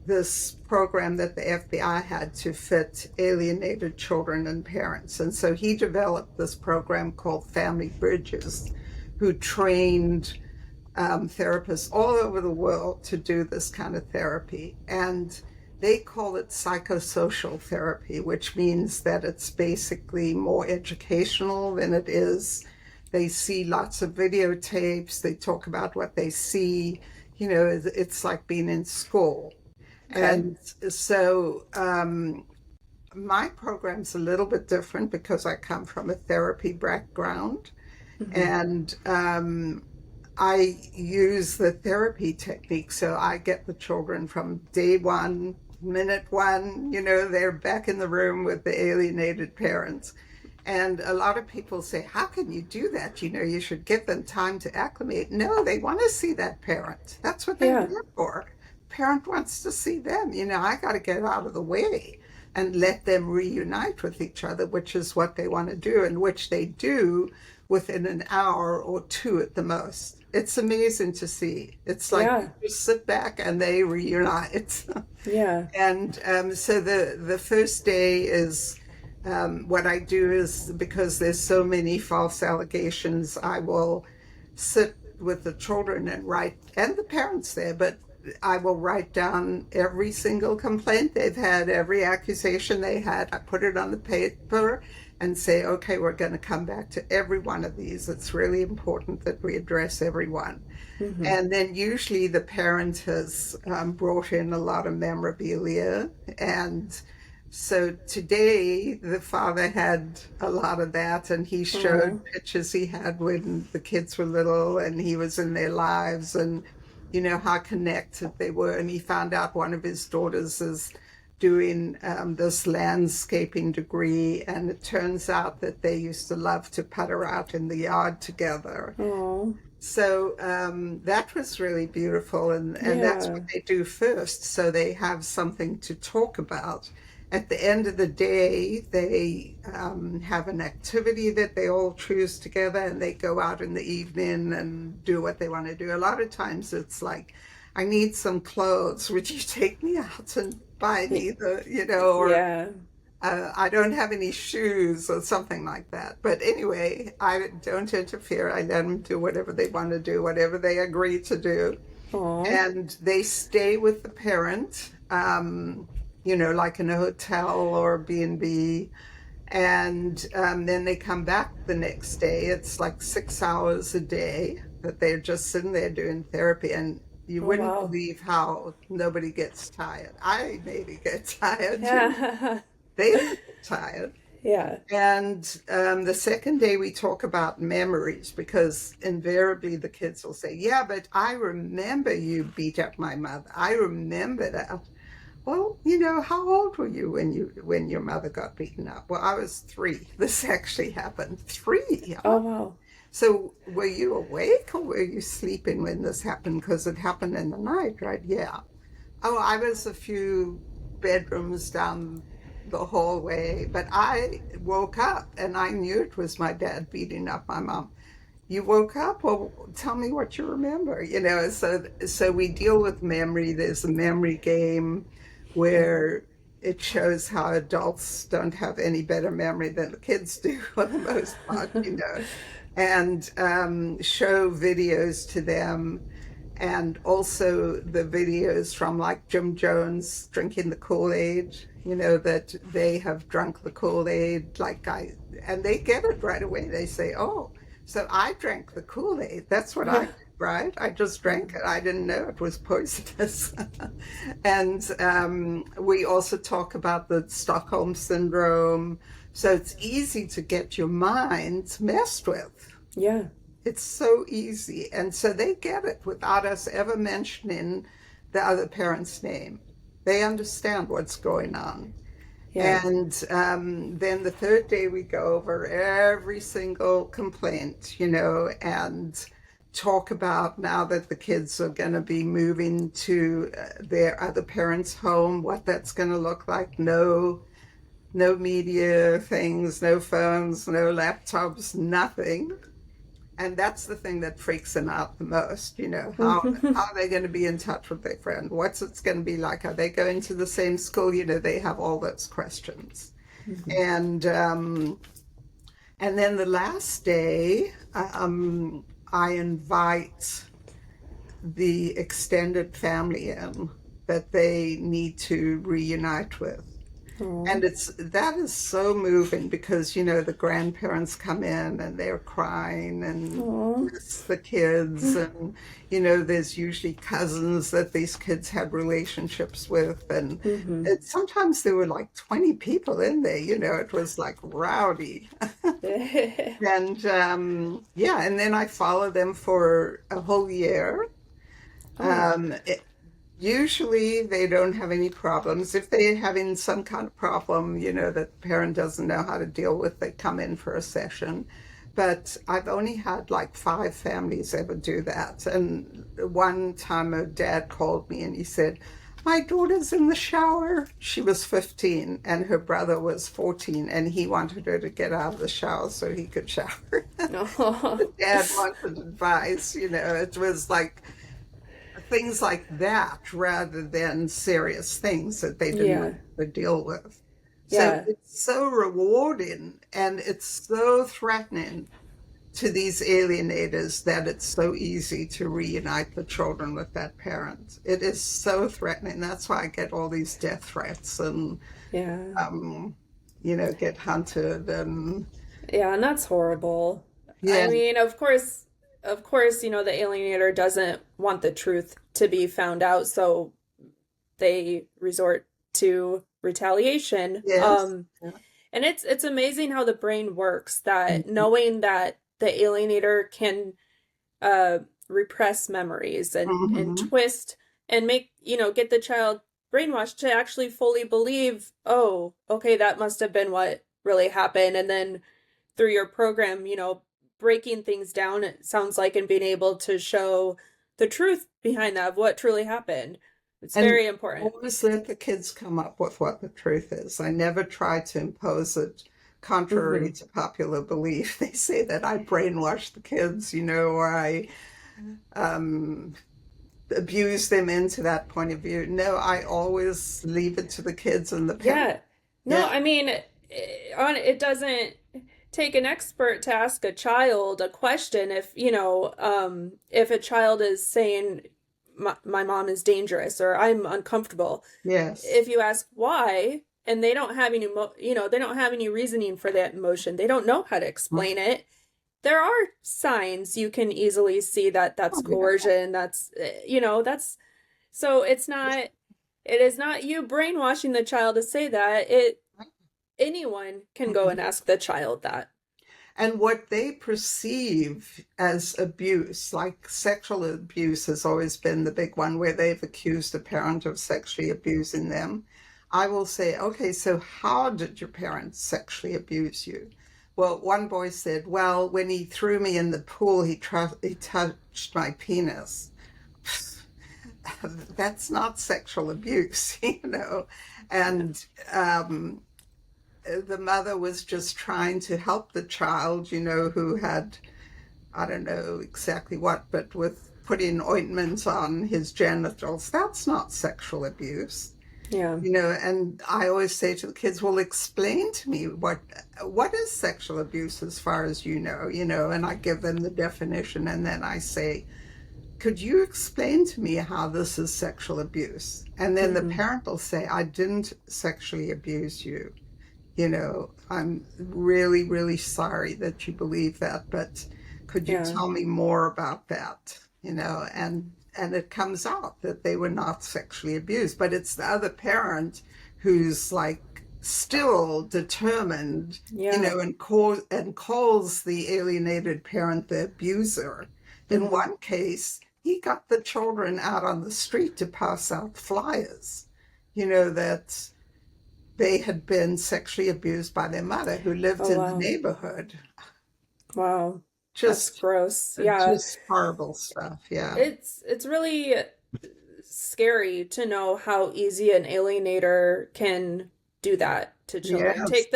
this program that the FBI had to fit alienated children and parents. And so he developed this program called Family Bridges, who trained therapists all over the world to do this kind of therapy. And they call it psychosocial therapy, which means that it's basically more educational than it is. They see lots of videotapes. They talk about what they see. It's like being in school. Okay. And so my program's a little bit different because I come from a therapy background. And I use the therapy technique. So I get the children from day one, minute one, they're back in the room with the alienated parents. And a lot of people say, how can you do that? You should give them time to acclimate. No, they want to see that parent. That's what they're here for. Parent wants to see them. I got to get out of the way and let them reunite with each other, which is what they want to do, and which they do within an hour or two at the most. It's amazing to see. It's like you just sit back and they reunite. And so the first day is, what I do is, because there's so many false allegations, I will sit with the children and write, and the parents there, but I will write down every single complaint they've had, every accusation they had. I put it on the paper and say, okay, we're going to come back to every one of these. It's really important that we address every one. And then usually the parent has brought in a lot of memorabilia. And so today the father had a lot of that, and he showed pictures he had when the kids were little and he was in their lives, and how connected they were. And he found out one of his daughters is doing this landscaping degree, and it turns out that they used to love to putter out in the yard together. So that was really beautiful, and that's what they do first, so they have something to talk about. At the end of the day, they have an activity that they all choose together, and they go out in the evening and do what they want to do. A lot of times it's like, I need some clothes. Would you take me out and buy me I don't have any shoes or something like that. But anyway, I don't interfere. I let them do whatever they want to do, whatever they agree to do. And they stay with the parent, like in a hotel or B&B. And then they come back the next day. It's like 6 hours a day that they're just sitting there doing therapy. And you wouldn't believe how nobody gets tired. I maybe get tired too. They get tired. And the second day we talk about memories, because invariably the kids will say, yeah, but I remember you beat up my mother. I remember that. Well, how old were you when your mother got beaten up? Well, I was 3. This actually happened. 3. Oh, wow. So were you awake or were you sleeping when this happened? Because it happened in the night, right? Yeah. Oh, I was a few bedrooms down the hallway, but I woke up and I knew it was my dad beating up my mom. You woke up? Well, tell me what you remember. So we deal with memory. There's a memory game. where it shows how adults don't have any better memory than the kids do for the most part, and show videos to them, and also the videos from like Jim Jones drinking the Kool-Aid, that they have drunk the Kool-Aid, and they get it right away. They say, oh, so I drank the Kool-Aid. That's what I did, right? I just drank it. I didn't know it was poisonous. And we also talk about the Stockholm Syndrome. So it's easy to get your mind messed with. Yeah. It's so easy. And so they get it without us ever mentioning the other parent's name. They understand what's going on. Yeah. And then the third day we go over every single complaint, and talk about, now that the kids are going to be moving to their other parents' home, what that's going to look like. No media things, no phones, no laptops, nothing. And that's the thing that freaks them out the most, how are they going to be in touch with their friend? What's it going to be like? Are they going to the same school? They have all those questions. Mm-hmm. And then the last day, I invite the extended family in that they need to reunite with. Aww. And that is so moving because, the grandparents come in and they're crying and miss the kids. And, there's usually cousins that these kids had relationships with. And sometimes there were like 20 people in there, it was like rowdy. And and then I follow them for a whole year. Usually they don't have any problems. If they're having some kind of problem, that the parent doesn't know how to deal with, they come in for a session. But I've only had like 5 families ever do that. And one time a dad called me and he said, my daughter's in the shower. She was 15 and her brother was 14 and he wanted her to get out of the shower so he could shower. The dad wanted advice, it was like things like that rather than serious things that they didn't want to deal with. So it's so rewarding and it's so threatening to these alienators that it's so easy to reunite the children with that parent. It is so threatening. That's why I get all these death threats and, get hunted and... Yeah, and that's horrible. Yeah. I mean, of course, the alienator doesn't want the truth to be found out, so they resort to retaliation. Yes. And it's amazing how the brain works, that knowing that the alienator can repress memories and twist and make, get the child brainwashed to actually fully believe, oh, okay, that must have been what really happened. And then through your program, breaking things down, it sounds like, and being able to show the truth behind that, of what truly happened. It's very important. Always let the kids come up with what the truth is. I never try to impose it contrary to popular belief. They say that I brainwash the kids, or I abuse them into that point of view. No, I always leave it to the kids and the parents. I mean, it doesn't take an expert to ask a child a question. If if a child is saying my mom is dangerous or I'm uncomfortable, if you ask why, and they don't have any they don't have any reasoning for that emotion, they don't know how to explain it, there are signs you can easily see that that's coercion. That's so it is not you brainwashing the child to say that. Anyone can go and ask the child that. And what they perceive as abuse, like sexual abuse has always been the big one, where they've accused a parent of sexually abusing them. I will say, okay, so how did your parents sexually abuse you? Well, one boy said, well, when he threw me in the pool, he touched my penis. That's not sexual abuse, And the mother was just trying to help the child, who had, I don't know exactly what, but with putting ointment on his genitals. That's not sexual abuse. Yeah. And I always say to the kids, well, explain to me what is sexual abuse as far as and I give them the definition, and then I say, could you explain to me how this is sexual abuse? And then the parent will say, I didn't sexually abuse you. I'm really, really sorry that you believe that, but could you tell me more about that? And it comes out that they were not sexually abused, but it's the other parent who's like still determined, and calls the alienated parent the abuser. In one case, he got the children out on the street to pass out flyers, that they had been sexually abused by their mother who lived in the neighborhood. Wow. Just that's gross. Yeah. Just horrible stuff. Yeah. It's really scary to know how easy an alienator can do that to children. Yes.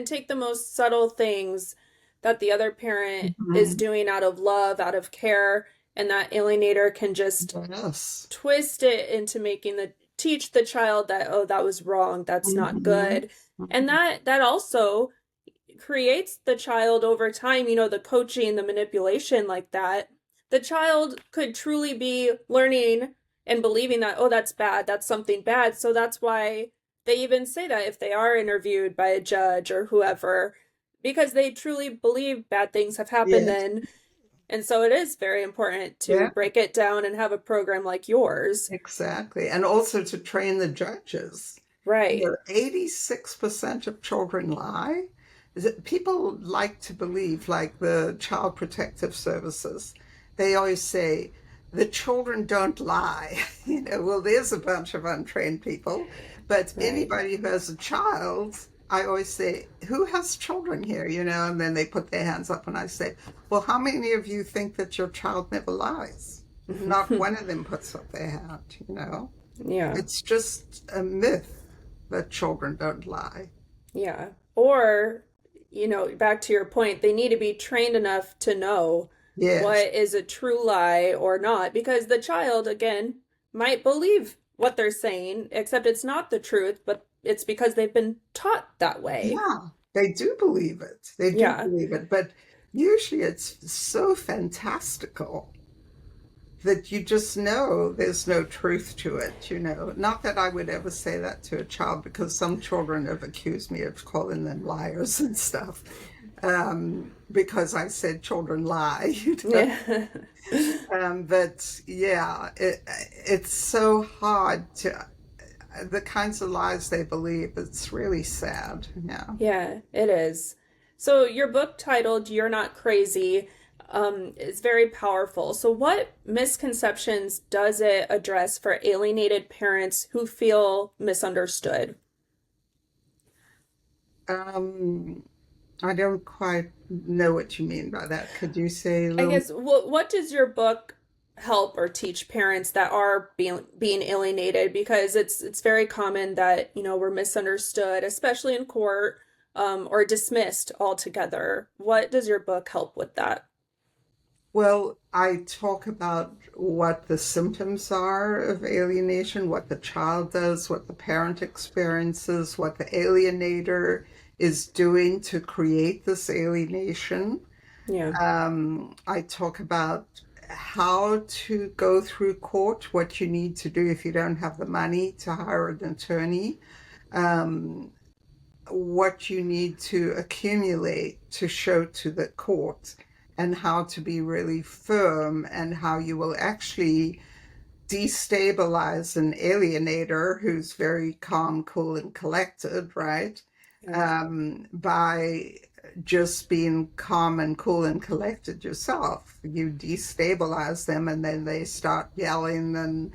Take the most subtle things that the other parent is doing out of love, out of care, and that alienator can just twist it into teach the child that, oh, that was wrong, that's not good. And that also creates the child over time, the coaching, the manipulation like that. The child could truly be learning and believing that, oh, that's bad, that's something bad. So that's why they even say that if they are interviewed by a judge or whoever, because they truly believe bad things have happened then. And so it is very important to break it down and have a program like yours. Exactly. And also to train the judges. Right. 86% of children lie. People like to believe, like the Child Protective Services, they always say, the children don't lie. Well, there's a bunch of untrained people, but anybody who has a child, I always say, who has children here, and then they put their hands up and I say, well, how many of you think that your child never lies? Not one of them puts up their hand, Yeah. It's just a myth that children don't lie. Yeah. Or, back to your point, they need to be trained enough to know what is a true lie or not, because the child, again, might believe what they're saying, except it's not the truth, but it's because they've been taught that way. Yeah, they do believe it. They do believe it. But usually it's so fantastical that you just know there's no truth to it, Not that I would ever say that to a child, because some children have accused me of calling them liars and stuff, because I said children lie. But yeah, it's so hard to... the kinds of lies they believe, it's really sad. Yeah, it is. So your book titled You're Not Crazy is very powerful. So what misconceptions does it address for alienated parents who feel misunderstood? I don't quite know what you mean by that. Could you say a little... I guess, what does your book help or teach parents that are being alienated? Because it's very common that, we're misunderstood, especially in court, or dismissed altogether. What does your book help with that? Well, I talk about what the symptoms are of alienation, what the child does, what the parent experiences, what the alienator is doing to create this alienation. Yeah. I talk about how to go through court, what you need to do if you don't have the money to hire an attorney, what you need to accumulate to show to the court, and how to be really firm, and how you will actually destabilize an alienator who's very calm, cool, and collected, right? By just being calm and cool and collected yourself. You destabilize them, and then they start yelling, and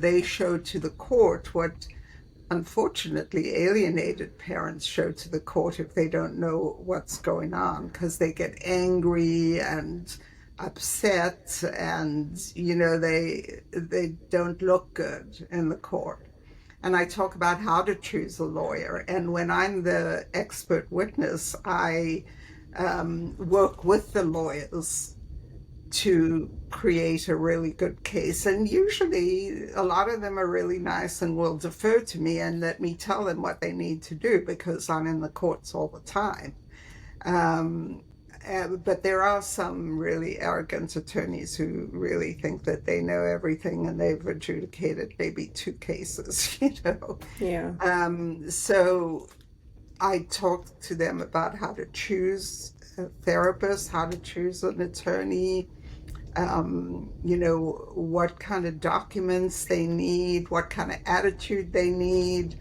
they show to the court what unfortunately alienated parents show to the court if they don't know what's going on, because they get angry and upset, and they don't look good in the court. And I talk about how to choose a lawyer. And when I'm the expert witness, I work with the lawyers to create a really good case. And usually a lot of them are really nice and will defer to me and let me tell them what they need to do because I'm in the courts all the time. But there are some really arrogant attorneys who really think that they know everything and they've adjudicated maybe 2 cases, Yeah. So I talk to them about how to choose a therapist, how to choose an attorney, what kind of documents they need, what kind of attitude they need,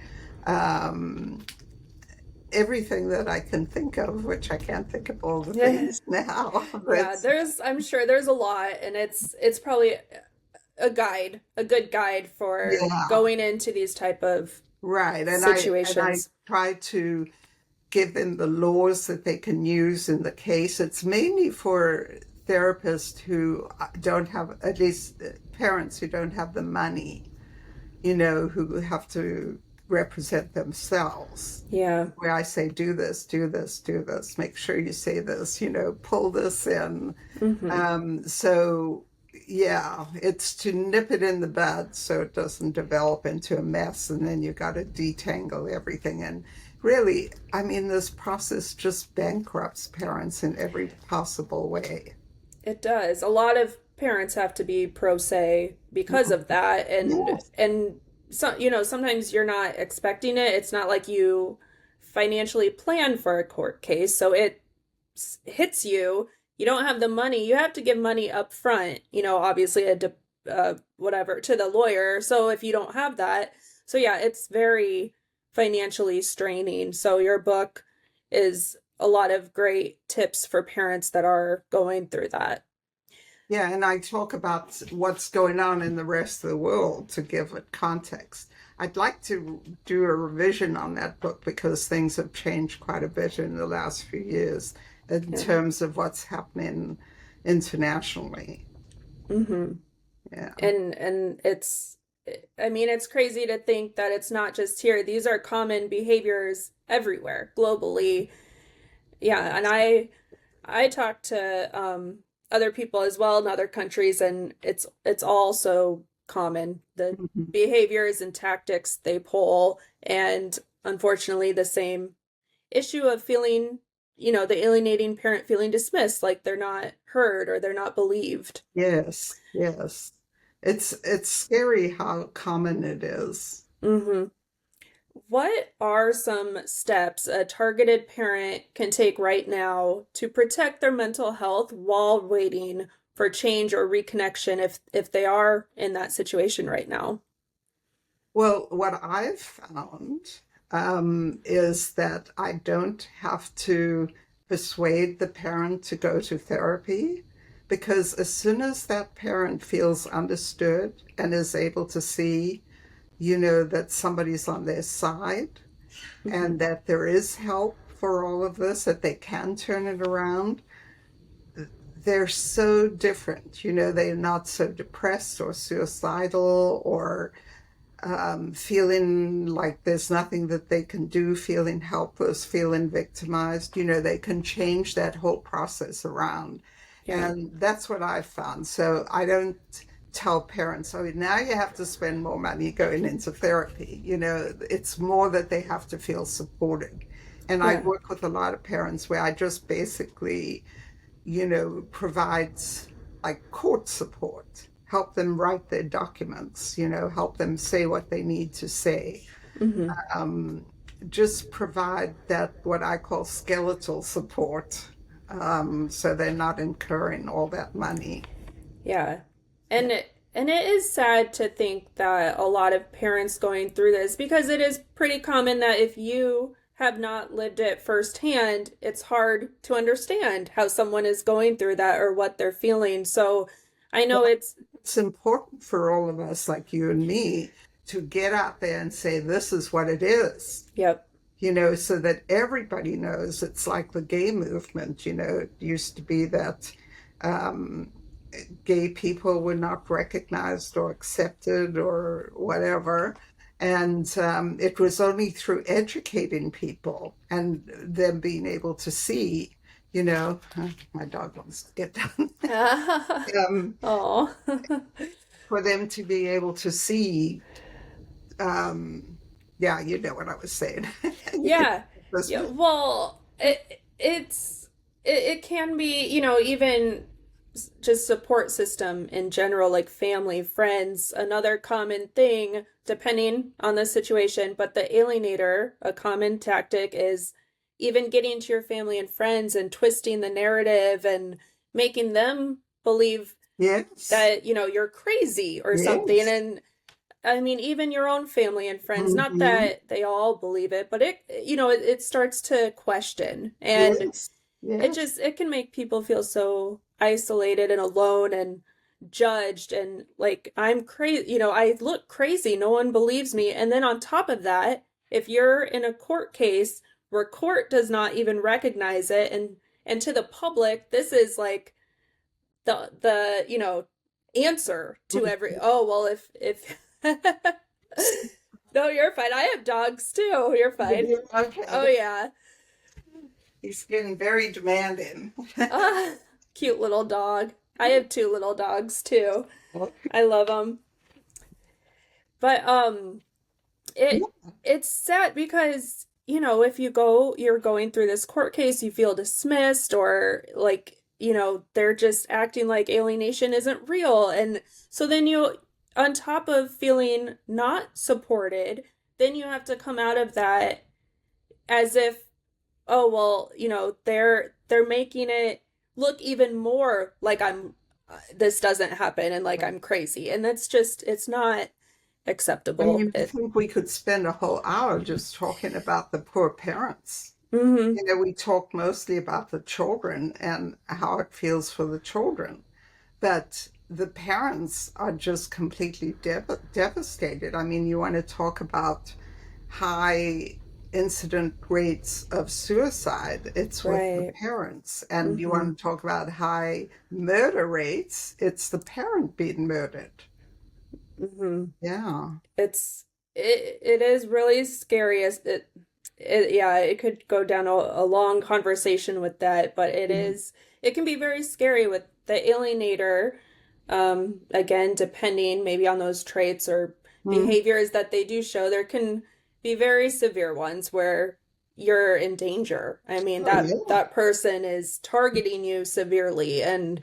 everything that I can think of, which I can't think of all the things now. Yeah, I'm sure there's a lot, and it's probably a good guide for going into these type of right. And situations. I try to give them the laws that they can use in the case. It's mainly for therapists who don't have, at least parents who don't have the money, who have to represent themselves. Yeah. Where I say, do this, do this, do this, make sure you say this, pull this in. So yeah, it's to nip it in the bud so it doesn't develop into a mess and then you got to detangle everything. And really, I mean, this process just bankrupts parents in every possible way. It does. A lot of parents have to be pro se because of that, and so sometimes you're not expecting it. It's not like you financially plan for a court case, so it hits you. You don't have the money. You have to give money up front. Obviously whatever to the lawyer. So if you don't have that, so yeah, it's very financially straining. So your book is a lot of great tips for parents that are going through that. Yeah, and I talk about what's going on in the rest of the world to give it context. I'd like to do a revision on that book because things have changed quite a bit in the last few years in terms of what's happening internationally. Mm-hmm. Yeah. And it's crazy to think that it's not just here. These are common behaviors everywhere, globally. Yeah, and I talk to other people as well in other countries, and it's all so common, the behaviors and tactics they pull, and unfortunately the same issue of feeling, the alienating parent feeling dismissed, like they're not heard or they're not believed. Yes. It's scary how common it is. Mm-hmm. What are some steps a targeted parent can take right now to protect their mental health while waiting for change or reconnection if they are in that situation right now? Well, what I've found is that I don't have to persuade the parent to go to therapy, because as soon as that parent feels understood and is able to see that somebody's on their side and that there is help for all of this, that they can turn it around, they're so different. They're not so depressed or suicidal or feeling like there's nothing that they can do, feeling helpless, feeling victimized. They can change that whole process around. Yeah. And that's what I've found. So I don't tell parents, now you have to spend more money going into therapy. It's more that they have to feel supported. And I work with a lot of parents where I just basically, provide like court support, help them write their documents, help them say what they need to say. Just provide that, what I call skeletal support, so they're not incurring all that money. Yeah. And it is sad to think that a lot of parents going through this, because it is pretty common that if you have not lived it firsthand, it's hard to understand how someone is going through that or what they're feeling. So I know it's important for all of us, like you and me, to get out there and say, this is what it is. Yep. So that everybody knows. It's like the gay movement, it used to be that gay people were not recognized or accepted or whatever. And it was only through educating people and them being able to see, you know, my dog wants to get done. Oh. For them to be able to see, yeah, you know what I was saying. Yeah. Yeah. Well, it can be, even just support system in general, like family, friends, another common thing, depending on the situation. But the alienator, a common tactic is even getting to your family and friends and twisting the narrative and making them believe Yes, that, you're crazy or something. yes. And I mean, even your own family and friends, not Mm-hmm. that they all believe it, but it starts to question. And Yes, yes. it can make people feel so isolated and alone and judged and like I'm crazy, I look crazy, no one believes me. And then on top of that, if you're in a court case where court does not even recognize it, and to the public, this is like the answer to every, oh well, if no, you're fine. I have dogs too. You're fine. Oh Okay. yeah. He's getting very demanding. Ah, cute little dog. I have two little dogs too. I love them. But it's sad because, if you're going through this court case, you feel dismissed or like, they're just acting like alienation isn't real. And so then on top of feeling not supported, then you have to come out of that as if, oh well, they're making it look even more like I'm this doesn't happen and like I'm crazy, and that's just, it's not I acceptable. mean, I think we could spend a whole hour just talking about the poor parents. Mm-hmm. You know, we talk mostly about the children and how it feels for the children, but the parents are just completely devastated. I mean, you want to talk about high incident rates of suicide, it's with the Right. parents. And you Mm-hmm. want to talk about high murder rates, it's the parent being murdered. Mm-hmm. Yeah. It is really scary as yeah, it could go down a long conversation with that, but it can be very scary with the alienator. Again, depending maybe on those traits or Mhm. behaviors that they do show, there can be very severe ones where you're in danger. I mean, Oh, yeah. that person is targeting you severely, and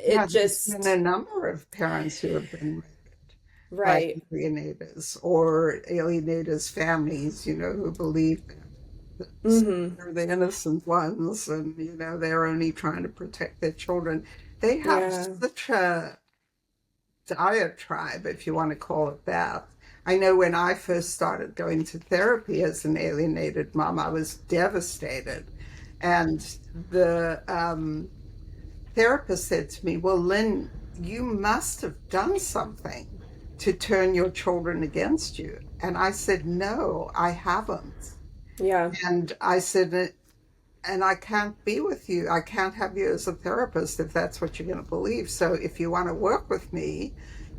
Yeah, it there's been a just, number of parents who have been murdered by right. alienators or alienators' families, you know, who believe that Mm-hmm. they're the innocent ones and, you know, they're only trying to protect their children. They have Yeah. such a diatribe, if you want to call it that. I know when I first started going to therapy as an alienated mom, I was devastated. And the therapist said to me, well, Lynn, you must have done something to turn your children against you. And I said, no, I haven't. Yeah. And I said, and I can't be with you. I can't have you as a therapist if that's what you're going to believe. So if you want to work with me,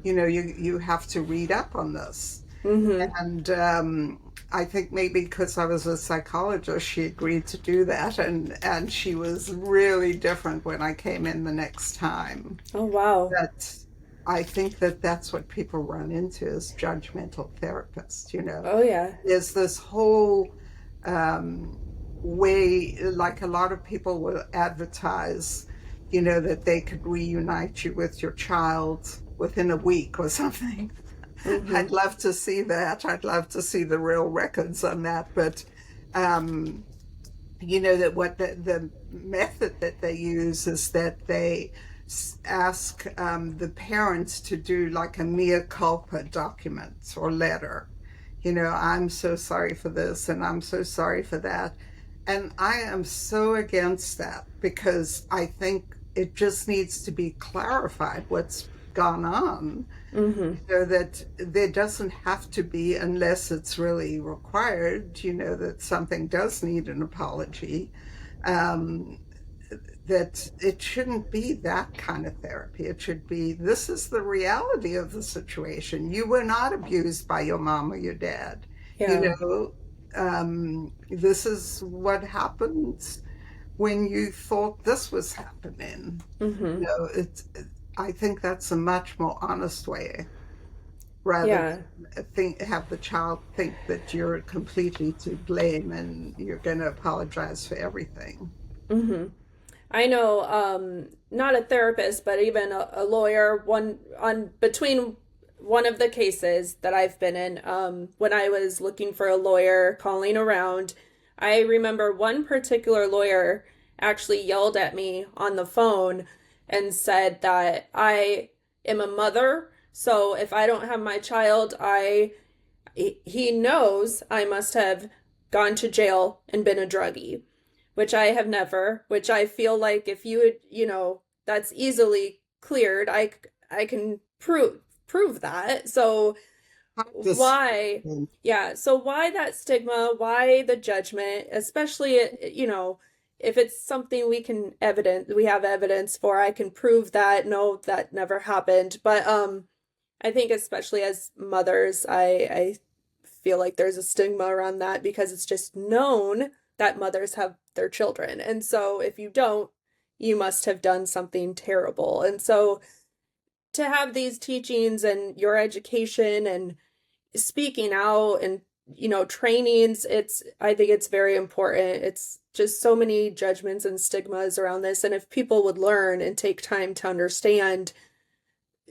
you know, you have to read up on this. Mm-hmm. And I think maybe because I was a psychologist, she agreed to do that. And she was really different when I came in the next time. Oh, wow. But I think that that's what people run into as judgmental therapists, you know. Oh, yeah. There's this whole way, like a lot of people will advertise, you know, that they could reunite you with your child within a week or something. Mm-hmm. I'd love to see that. I'd love to see the real records on that. But, you know, that what the method that they use is that they ask the parents to do like a mea culpa document or letter. You know, I'm so sorry for this and I'm so sorry for that. And I am so against that because I think it just needs to be clarified what's gone on Mm-hmm. so that there doesn't have to be, unless it's really required, you know, that something does need an apology, um, that it shouldn't be that kind of therapy. It should be, this is the reality of the situation. You were not abused by your mom or your dad. You Yeah. know, this is what happens when you thought this was happening. Mm-hmm. I think that's a much more honest way, rather than have the child think that you're completely to blame and you're going to apologize for everything. Mm-hmm. I know, not a therapist, but even a lawyer, between one of the cases that I've been in, when I was looking for a lawyer, calling around, I remember one particular lawyer actually yelled at me on the phone and said that I am a mother, so if I don't have my child, he knows I must have gone to jail and been a druggie, which I have never, which I feel like if you would, that's easily cleared. I can prove that. So why, so why that stigma, why the judgment, especially, if it's something we have evidence for, I can prove that, no, that never happened. But I think especially as mothers, I feel like there's a stigma around that because it's just known that mothers have their children. And so if you don't, you must have done something terrible. And so to have these teachings and your education and speaking out and, trainings, I think it's very important. It's just so many judgments and stigmas around this. And if people would learn and take time to understand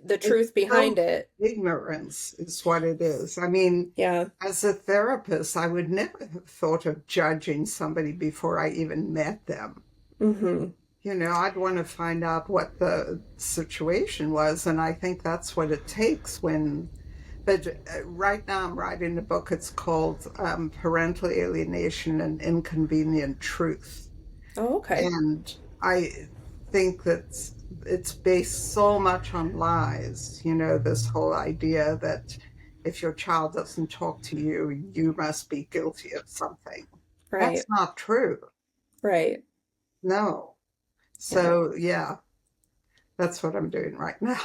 the truth behind it. Ignorance is what it is. I mean, as a therapist, I would never have thought of judging somebody before I even met them. Mm-hmm. I'd want to find out what the situation was, and I think that's what it takes but right now I'm writing a book. It's called Parental Alienation and Inconvenient Truth. Oh, okay. And I think that it's based so much on lies, this whole idea that if your child doesn't talk to you, you must be guilty of something. Right. That's not true. Right. No. So, that's what I'm doing right now.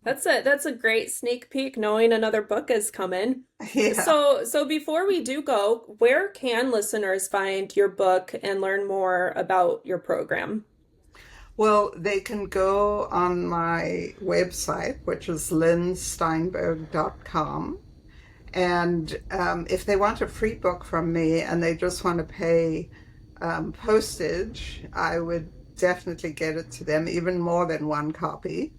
That's a great sneak peek knowing another book is coming. Yeah. So before we do go, where can listeners find your book and learn more about your program? Well, they can go on my website, which is lynnsteinberg.com. And if they want a free book from me and they just want to pay postage, I would definitely get it to them, even more than one copy.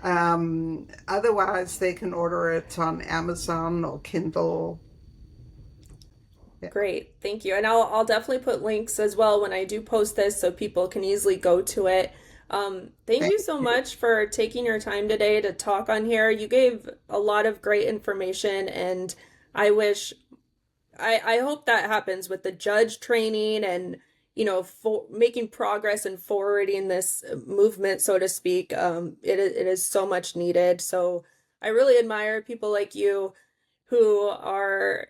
Otherwise, they can order it on Amazon or Kindle. Yeah. Great, thank you. And I'll definitely put links as well when I do post this so people can easily go to it. Thank you so much for taking your time today to talk on here. You gave a lot of great information, and I hope that happens with the judge training and for making progress and forwarding this movement, so to speak. It is so much needed. So I really admire people like you who are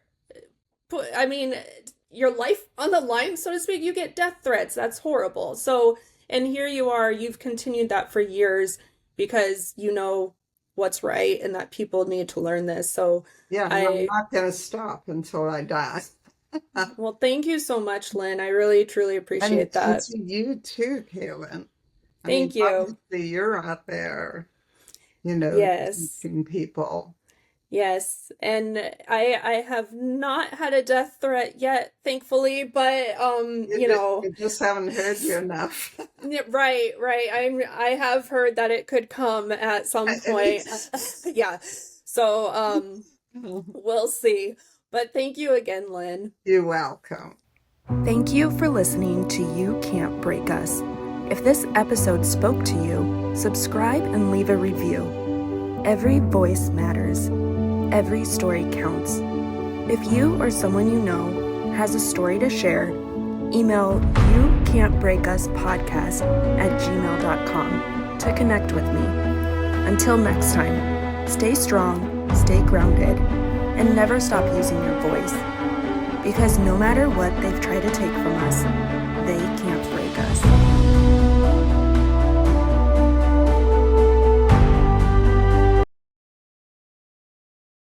your life on the line, so to speak. You get death threats. That's horrible. So, and here you are, you've continued that for years because you know what's right and that people need to learn this. So I'm not going to stop until I die. Well, thank you so much, Lynn. I really, truly appreciate that. And to you too, Kaylin. Thank you. Obviously you're out there, yes, teaching people. Yes, and I have not had a death threat yet, thankfully, but you just haven't heard you enough. Right. I have heard that it could come at some point. Yeah. So we'll see. But thank you again, Lynn. You're welcome. Thank you for listening to You Can't Break Us. If this episode spoke to you, subscribe and leave a review. Every voice matters. Every story counts. If you or someone you know has a story to share, email youcan'tbreakuspodcast@gmail.com to connect with me. Until next time, stay strong, stay grounded, and never stop using your voice. Because no matter what they've tried to take from us,